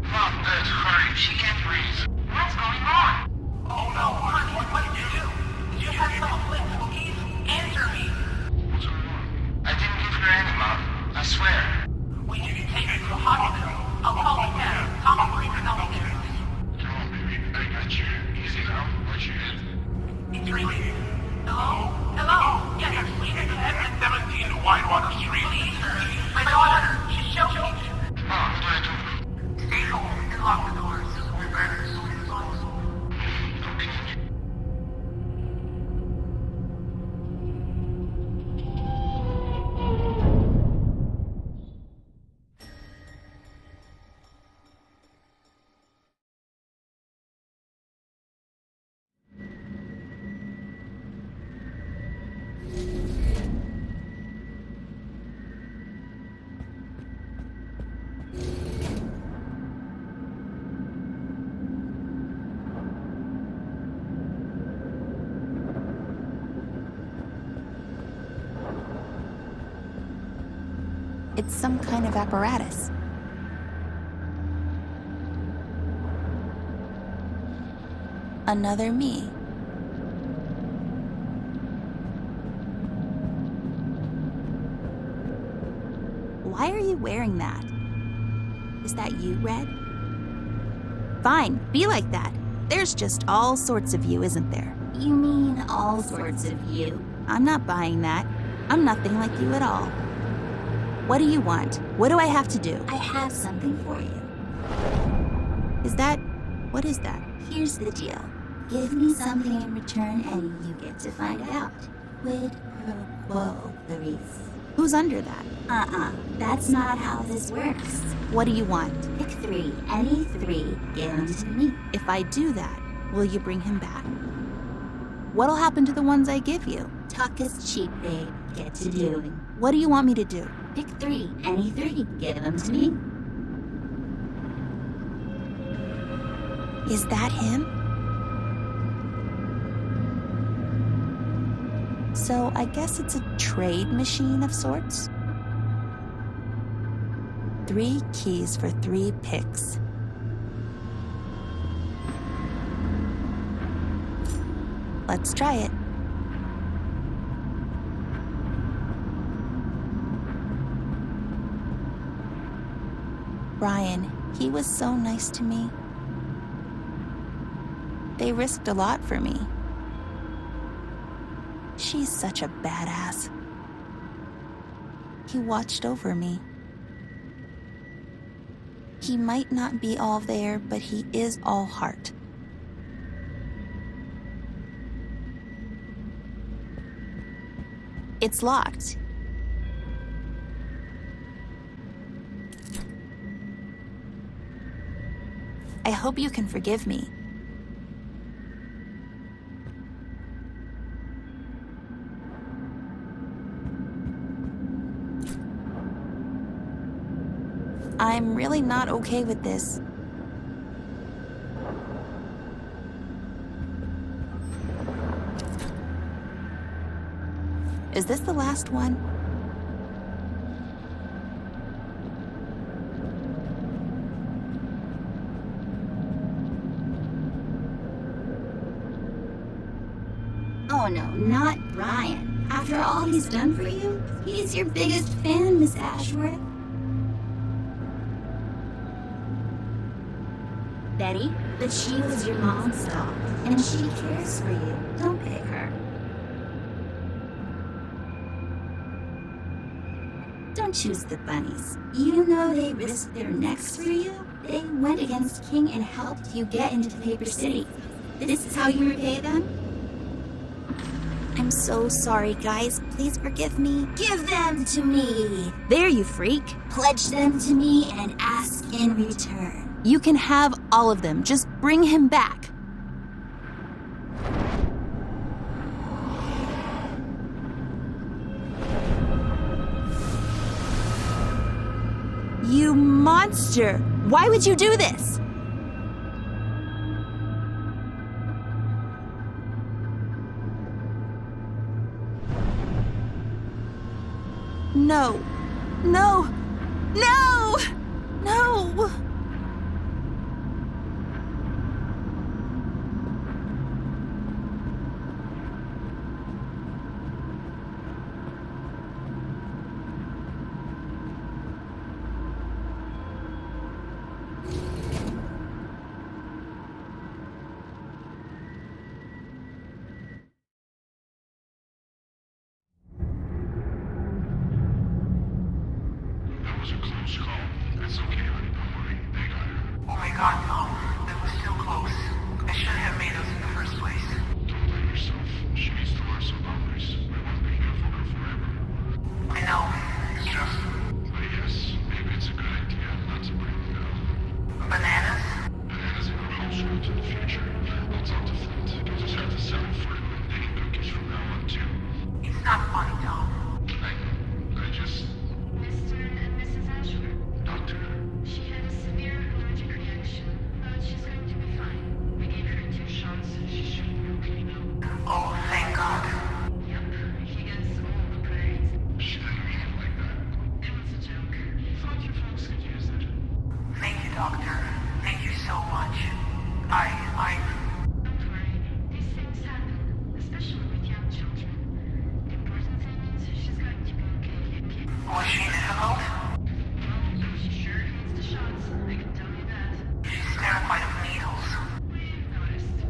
Mom, Dad, hurry. She can't breathe. What's going on? Oh no, honey, what did you do? Did you have some flip cookies? Answer me. What's going on? I didn't give her any, Mom. I swear. We need to take her to the hospital. I'll call the cab. Tommy will bring her downstairs. Come on, baby. I got you. Easy now. Watch your head. It's ringing. Hello? Hello? Yes, we can have 17 Whitewater Street. Please, hurry. My daughter, she's choking. Mom, what do I do? Stay home and lock the doors. We're better as soon as possible. Okay. It's some kind of apparatus. Another me. Why are you wearing that? Is that you, Red? Fine, be like that. There's just all sorts of you, isn't there? You mean all sorts of you? I'm not buying that. I'm nothing like you at all. What do you want? What do I have to do? I have something for you. What is that? Here's the deal. Give me something in return and you get to find out. Quid pro quo, Clarice. Who's under that? That's not how this works. What do you want? Pick 3. Any 3. Give them to me. If I do that, will you bring him back? What'll happen to the ones I give you? Talk is cheap, babe. Get to doing. What do you want me to do? Pick 3. Any 3. Give them to me. Is that him? So I guess it's a trade machine of sorts? 3 keys for 3 picks. Let's try it. Brian, he was so nice to me. They risked a lot for me. She's such a badass. He watched over me. He might not be all there, but he is all heart. It's locked. I hope you can forgive me. I'm really not okay with this. Is this the last one? Oh no, not Brian. After all he's done for you, he's your biggest fan, Miss Ashworth. Betty, but she was your mom's dog, and she cares for you. Don't pick her. Don't choose the bunnies. You know they risked their necks for you. They went against King and helped you get into Paper City. This is how you repay them? I'm so sorry, guys. Please forgive me. Give them to me. There, you freak. Pledge them to me and ask in return. You can have all of them. Just bring him back. You monster! Why would you do this? No. No! No! No! That was a close call. It's okay, honey. Don't worry. They got her. Oh my god, no. That was still close. I shouldn't have made those in the first place. Don't blame yourself. She needs to learn some boundaries. We won't be here for her forever. I know. It's just But yes, maybe it's a good idea not to bring the bananas. bananas in our household in the future. I'll talk to Flint. You'll just have to sell it for him and baking cookies from now on, too. It's not funny, Tom. I know. I just... Mr. and Mrs. Ashford. Doctor. She had a severe allergic reaction, but she's going to be fine. We gave her 2 shots, so she should be okay now. Oh, thank God. Yep, she gets all the praise. She didn't mean it like that. It was a joke. Thought you folks could use it. Thank you, Doctor. Thank you so much. Don't worry. These things happen, especially with young children. The important thing is she's going to be okay. Yep, yep. Was she difficult? Well, she sure needs the shots, I can tell you that. She's terrified of needles. We've noticed.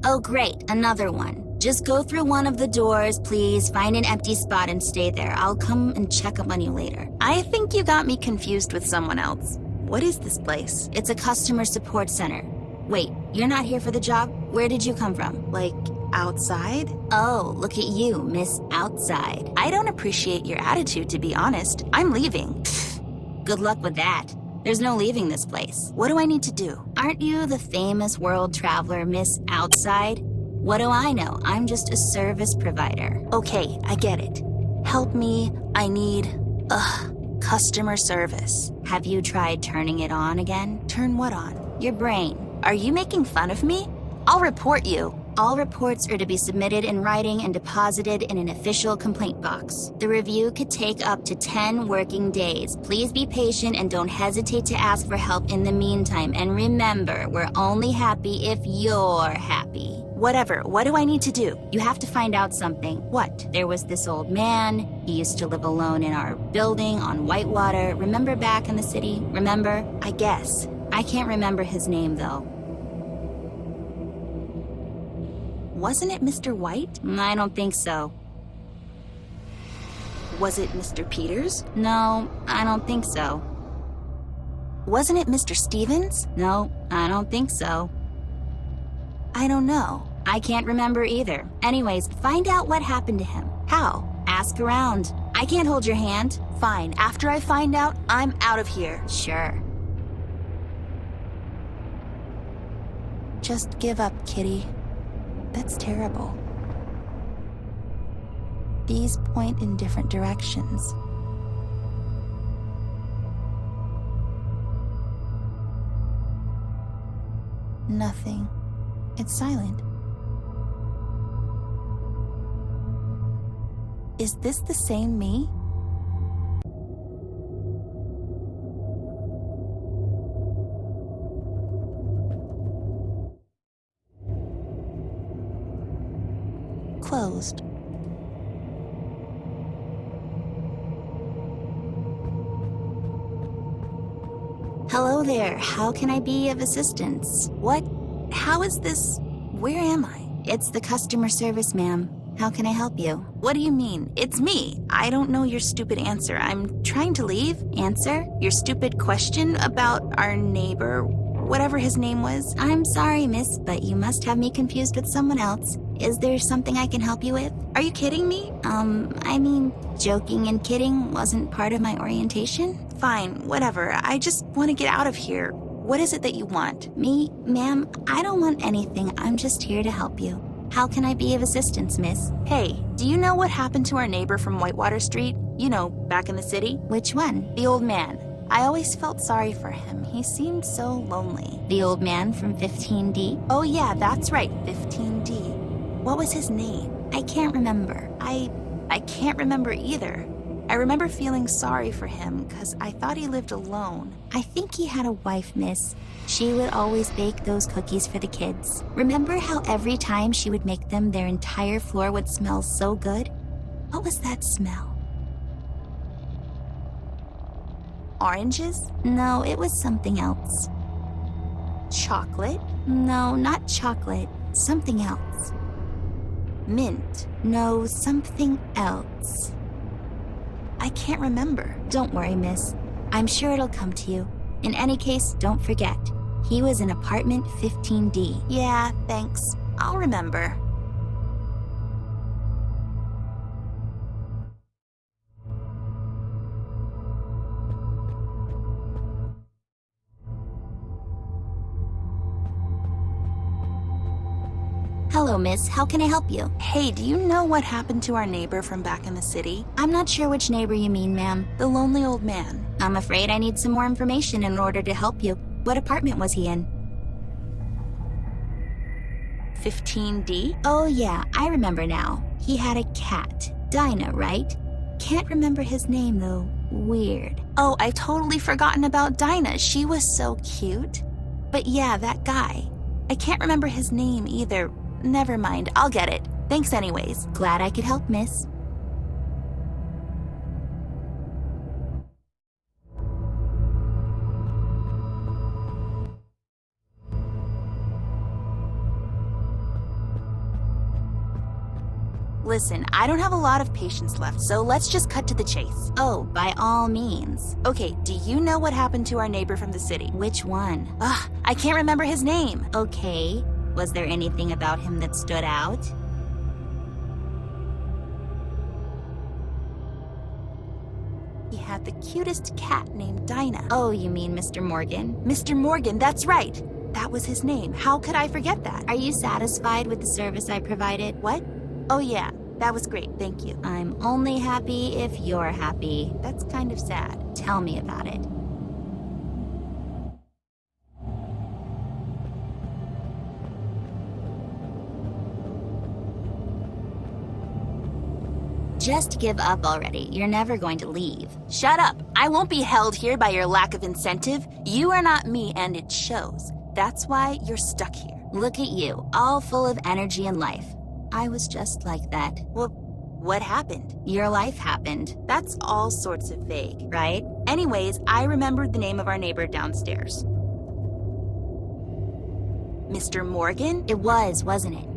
Oh, great, another one. Just go through one of the doors, please. Find an empty spot and stay there. I'll come and check up on you later. I think you got me confused with someone else. What is this place? It's a customer support center. Wait, you're not here for the job? Where did you come from? Like, outside? Oh, look at you, Miss Outside. I don't appreciate your attitude, to be honest. I'm leaving. Good luck with that. There's no leaving this place. What do I need to do? Aren't you the famous world traveler, Miss Outside? What do I know? I'm just a service provider. Okay, I get it. Help me. I need, customer service. Have you tried turning it on again? Turn what on? Your brain. Are you making fun of me? I'll report you. All reports are to be submitted in writing and deposited in an official complaint box. The review could take up to 10 working days. Please be patient and don't hesitate to ask for help in the meantime. And remember, we're only happy if you're happy. Whatever, what do I need to do? You have to find out something. What? There was this old man. He used to live alone in our building on Whitewater. Remember back in the city? Remember? I guess. I can't remember his name, though. Wasn't it Mr. White? I don't think so. Was it Mr. Peters? No, I don't think so. Wasn't it Mr. Stevens? No, I don't think so. I don't know. I can't remember either. Anyways, find out what happened to him. How? Ask around. I can't hold your hand. Fine, after I find out, I'm out of here. Sure. Just give up, kitty. That's terrible. These point in different directions. Nothing. It's silent. Is this the same me? Closed. Hello there. How can I be of assistance? What? How is this? Where am I? It's the customer service, ma'am. How can I help you? What do you mean? It's me. I don't know your stupid answer. I'm trying to leave. Answer? Your stupid question about our neighbor, whatever his name was? I'm sorry, miss, but you must have me confused with someone else. Is there something I can help you with? Are you kidding me? I mean, joking and kidding wasn't part of my orientation. Fine, whatever. I just want to get out of here. What is it that you want? Me? Ma'am, I don't want anything. I'm just here to help you. How can I be of assistance, miss? Hey, do you know what happened to our neighbor from Whitewater Street? You know, back in the city? Which one? The old man. I always felt sorry for him. He seemed so lonely. The old man from 15D? Oh yeah, that's right, 15D. What was his name? I can't remember. I can't remember either. I remember feeling sorry for him because I thought he lived alone. I think he had a wife, miss. She would always bake those cookies for the kids. Remember how every time she would make them, their entire floor would smell so good? What was that smell? Oranges? No, it was something else. Chocolate? No, not chocolate. Something else. Mint? No, something else. I can't remember. Don't worry, miss. I'm sure it'll come to you. In any case, don't forget. He was in apartment 15D. Yeah, thanks. I'll remember. Hello, miss. How can I help you? Hey, do you know what happened to our neighbor from back in the city? I'm not sure which neighbor you mean, ma'am. The lonely old man. I'm afraid I need some more information in order to help you. What apartment was he in? 15D? Oh yeah, I remember now. He had a cat. Dinah, right? Can't remember his name though. Weird. Oh, I've totally forgotten about Dinah. She was so cute. But yeah, that guy. I can't remember his name either. Never mind, I'll get it. Thanks anyways. Glad I could help, miss. Listen, I don't have a lot of patience left, so let's just cut to the chase. Oh, by all means. Okay, do you know what happened to our neighbor from the city? Which one? Ugh, I can't remember his name. Okay, was there anything about him that stood out? He had the cutest cat named Dinah. Oh, you mean Mr. Morgan? Mr. Morgan, that's right. That was his name. How could I forget that? Are you satisfied with the service I provided? What? Oh yeah, that was great, thank you. I'm only happy if you're happy. That's kind of sad. Tell me about it. Just give up already. You're never going to leave. Shut up. I won't be held here by your lack of incentive. You are not me, and it shows. That's why you're stuck here. Look at you, all full of energy and life. I was just like that. Well, what happened? Your life happened. That's all sorts of vague, right? Anyways, I remembered the name of our neighbor downstairs. Mr. Morgan? It was, wasn't it?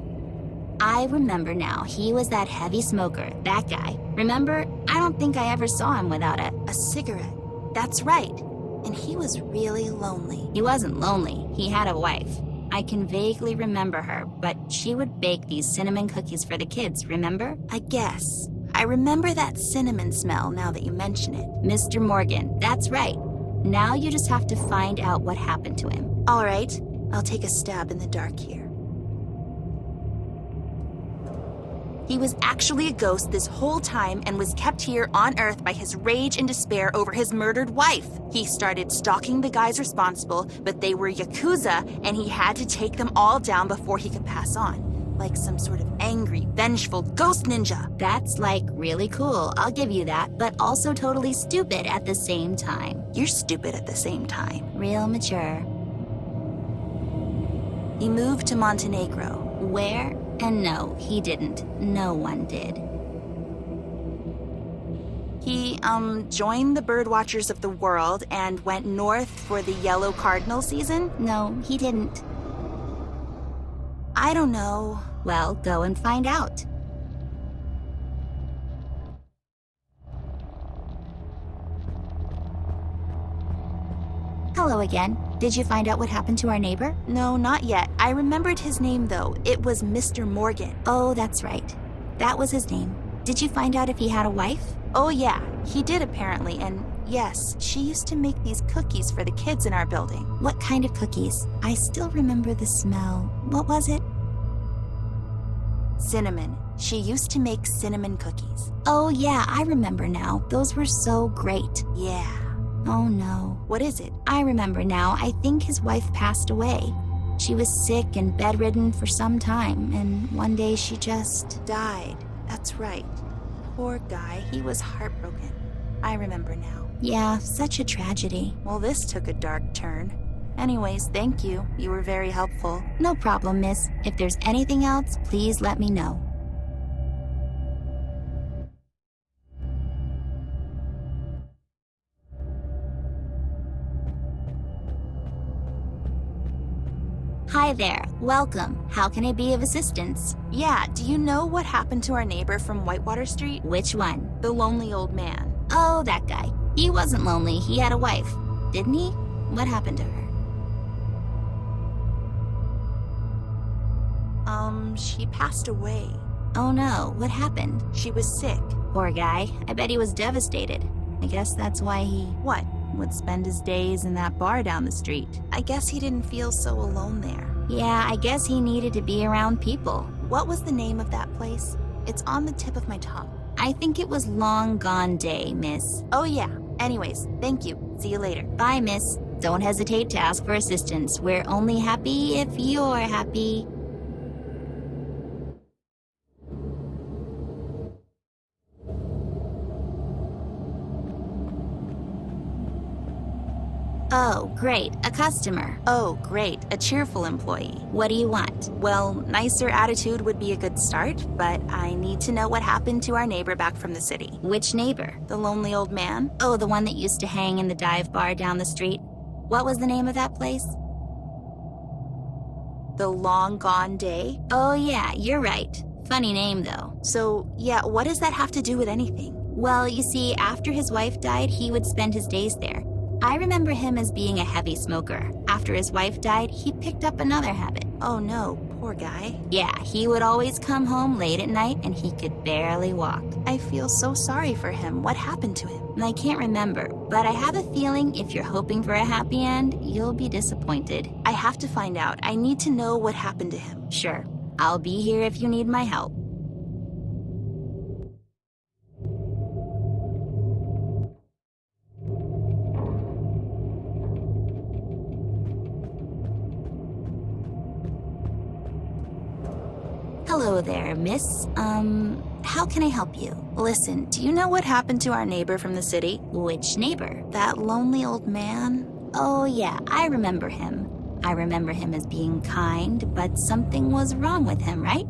I remember now. He was that heavy smoker, that guy. Remember? I don't think I ever saw him without a cigarette. That's right. And he was really lonely. He wasn't lonely. He had a wife. I can vaguely remember her, but she would bake these cinnamon cookies for the kids, remember? I guess. I remember that cinnamon smell now that you mention it. Mr. Morgan, that's right. Now you just have to find out what happened to him. All right, I'll take a stab in the dark here. He was actually a ghost this whole time and was kept here on Earth by his rage and despair over his murdered wife. He started stalking the guys responsible, but they were Yakuza, and he had to take them all down before he could pass on. Like some sort of angry, vengeful ghost ninja. That's like really cool, I'll give you that, but also totally stupid at the same time. You're stupid at the same time. Real mature. He moved to Montenegro. Where? And no, he didn't. No one did. He, joined the birdwatchers of the world and went north for the yellow cardinal season? No, he didn't. I don't know. Well, go and find out. Hello again. Did you find out what happened to our neighbor? No, not yet. I remembered his name, though. It was Mr. Morgan. Oh, that's right. That was his name. Did you find out if he had a wife? Oh, yeah. He did, apparently, and yes, she used to make these cookies for the kids in our building. What kind of cookies? I still remember the smell. What was it? Cinnamon. She used to make cinnamon cookies. Oh, yeah, I remember now. Those were so great. Yeah. Oh, no. What is it? I remember now. I think his wife passed away. She was sick and bedridden for some time, and one day she just died. That's right. Poor guy. He was heartbroken. I remember now. Yeah, such a tragedy. Well, this took a dark turn. Anyways, thank you. You were very helpful. No problem, miss. If there's anything else, please let me know. Hi there. Welcome. How can I be of assistance? Yeah, do you know what happened to our neighbor from Whitewater Street? Which one? The lonely old man. Oh, that guy. He wasn't lonely. He had a wife. Didn't he? What happened to her? She passed away. Oh no, what happened? She was sick. Poor guy. I bet he was devastated. I guess that's why he... What? Would spend his days in that bar down the street. I guess he didn't feel so alone there. Yeah, I guess he needed to be around people. What was the name of that place? It's on the tip of my tongue. I think it was Long Gone Day, miss. Oh yeah. Anyways, thank you. See you later. Bye, miss. Don't hesitate to ask for assistance. We're only happy if you're happy. Oh, great, a customer. Oh, great, a cheerful employee. What do you want? Well, nicer attitude would be a good start, but I need to know what happened to our neighbor back from the city. Which neighbor? The lonely old man. Oh, the one that used to hang in the dive bar down the street. What was the name of that place? The Long Gone Day? Oh yeah, you're right. Funny name though. So, yeah, what does that have to do with anything? Well, you see, after his wife died, he would spend his days there. I remember him as being a heavy smoker. After his wife died, he picked up another habit. Oh no, poor guy. Yeah, he would always come home late at night and he could barely walk. I feel so sorry for him. What happened to him? I can't remember, but I have a feeling if you're hoping for a happy end, you'll be disappointed. I have to find out. I need to know what happened to him. Sure, I'll be here if you need my help. Hello there, miss. How can I help you? Listen, do you know what happened to our neighbor from the city? Which neighbor? That lonely old man? Oh yeah, I remember him. I remember him as being kind, but something was wrong with him, right?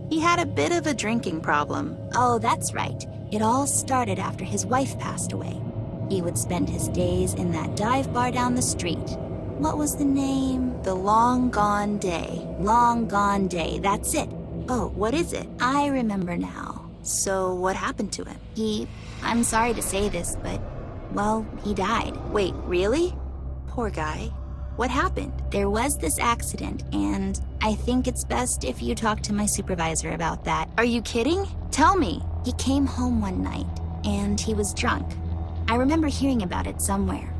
He had a bit of a drinking problem. Oh, that's right. It all started after his wife passed away. He would spend his days in that dive bar down the street. What was the name? The Long Gone Day. Long Gone Day, that's it. Oh, what is it? I remember now. So what happened to him? I'm sorry to say this, but, well, he died. Wait, really? Poor guy. What happened? There was this accident, and I think it's best if you talk to my supervisor about that. Are you kidding? Tell me. He came home one night, and he was drunk. I remember hearing about it somewhere.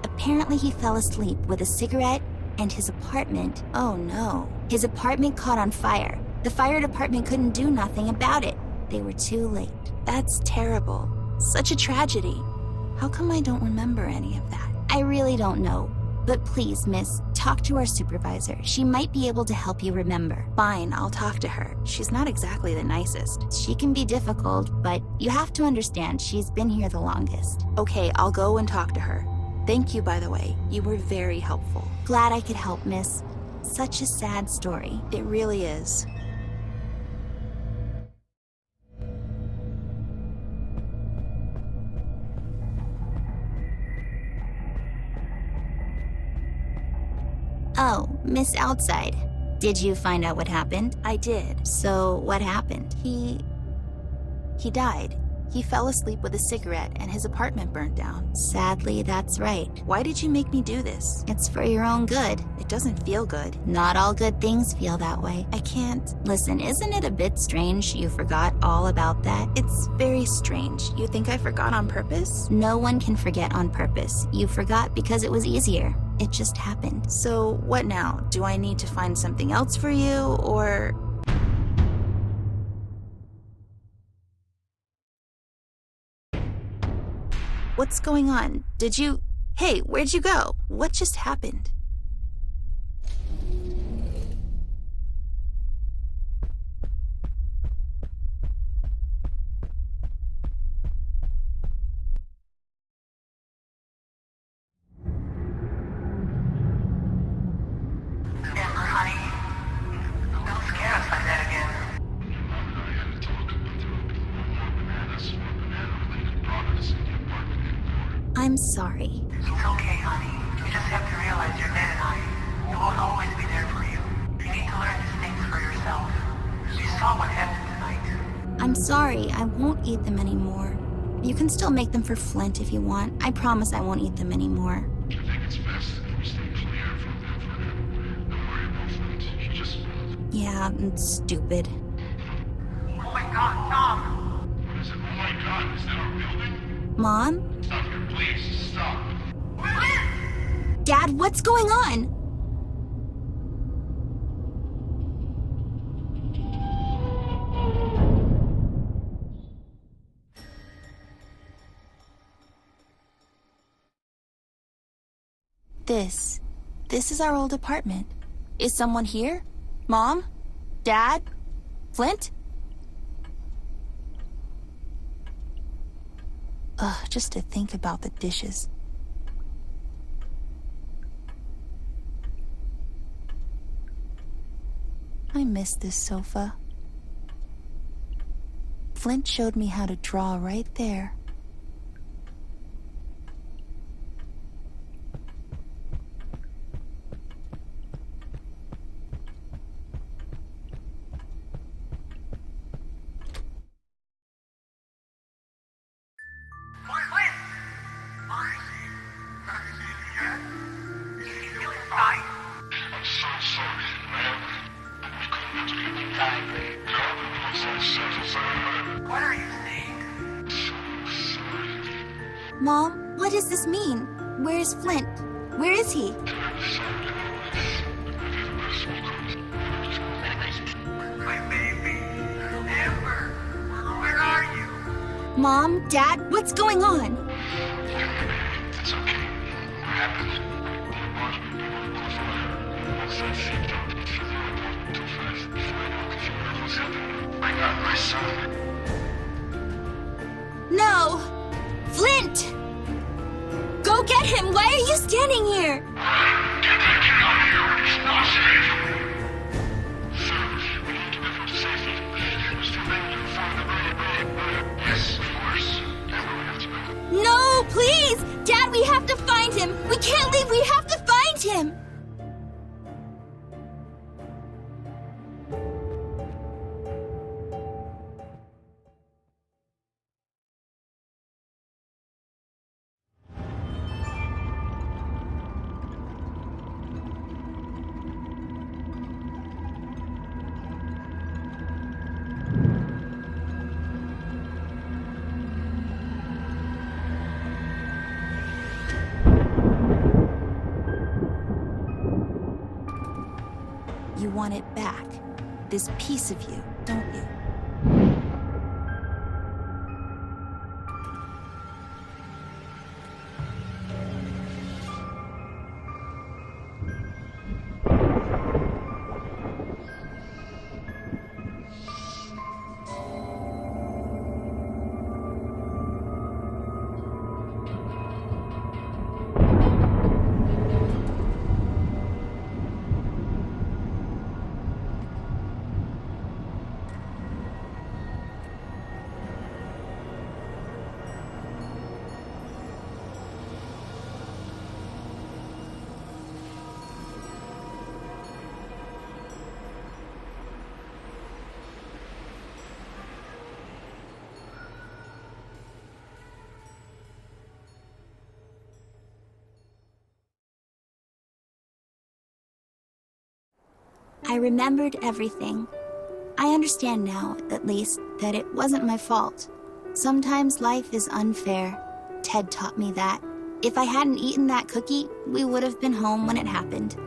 Apparently he fell asleep with a cigarette, and his apartment, oh no. His apartment caught on fire. The fire department couldn't do nothing about it. They were too late. That's terrible. Such a tragedy. How come I don't remember any of that? I really don't know. But please, miss, talk to our supervisor. She might be able to help you remember. Fine, I'll talk to her. She's not exactly the nicest. She can be difficult, but you have to understand she's been here the longest. Okay, I'll go and talk to her. Thank you, by the way. You were very helpful. Glad I could help, miss. Such a sad story. It really is. Oh, Miss Outside. Did you find out what happened? I did. So, what happened? He died. He fell asleep with a cigarette and his apartment burned down. Sadly, that's right. Why did you make me do this? It's for your own good. It doesn't feel good. Not all good things feel that way. I can't. Listen, isn't it a bit strange you forgot all about that? It's very strange. You think I forgot on purpose? No one can forget on purpose. You forgot because it was easier. It just happened. So, what now? Do I need to find something else for you, or... What's going on? Did you... Hey, where'd you go? What just happened? Amber, honey, don't scare us like that again. Mom and I had a talk about there would be more banana-related products in the apartment next door. I'm sorry. It's okay, honey. You just have to realize your dad and I, we won't always be there for you. You need to learn these things for yourself. You saw what happened tonight. I'm sorry. I won't eat them anymore. You can still make them for Flint if you want. I promise I won't eat them anymore. I think it's best that we stay clear from that for now. Don't worry about Flint. He just... Yeah, it's stupid. Oh my God, Tom! What is it? Oh my God, is that our building? Mom? Stop here, please. Stop. Dad, what's going on? This is our old apartment. Is someone here? Mom? Dad? Flint? Ugh, just to think about the dishes. I miss this sofa. Flint showed me how to draw right there. I'm so sorry, man. We couldn't do anything. No, I'm so sorry. What are you saying? So sorry. Mom, what does this mean? Where is Flint? Where is he? My baby. Amber, where are you? Mom, Dad, what's going on? It's okay. What happened? I got my son. No! Flint! Go get him! Why are you standing here? Get that kid out of here! It's not safe! Sir, we need to get him to safety. It was too late to find the road. Yes, of course. That's where we have to go. No, please! Dad, we have to find him! We can't leave! We have to find him! want it back. This piece of you, don't you? I remembered everything. I understand now, at least, that it wasn't my fault. Sometimes life is unfair. Ted taught me that. If I hadn't eaten that cookie, we would have been home when it happened.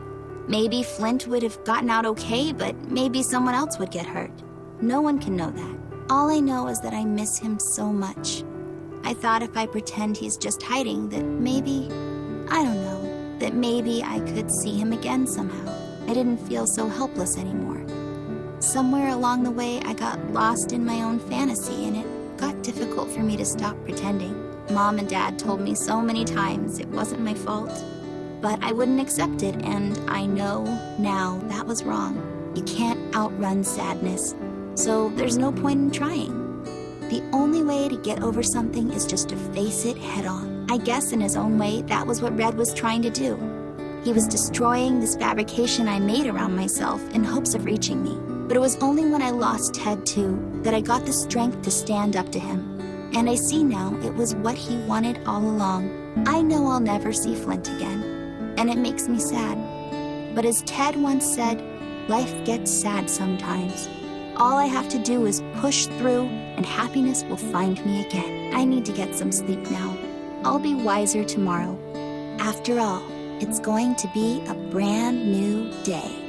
Maybe Flint would have gotten out okay, but maybe someone else would get hurt. No one can know that. All I know is that I miss him so much. I thought if I pretend he's just hiding, that maybe, I don't know, that maybe I could see him again somehow. I didn't feel so helpless anymore. Somewhere along the way, I got lost in my own fantasy, and it got difficult for me to stop pretending. Mom and Dad told me so many times it wasn't my fault, but I wouldn't accept it, and I know now that was wrong. You can't outrun sadness, so there's no point in trying. The only way to get over something is just to face it head on. I guess in his own way, that was what Red was trying to do. He was destroying this fabrication I made around myself in hopes of reaching me. But it was only when I lost Ted, too, that I got the strength to stand up to him. And I see now it was what he wanted all along. I know I'll never see Flint again, and it makes me sad. But as Ted once said, life gets sad sometimes. All I have to do is push through, and happiness will find me again. I need to get some sleep now. I'll be wiser tomorrow. After all, it's going to be a brand new day.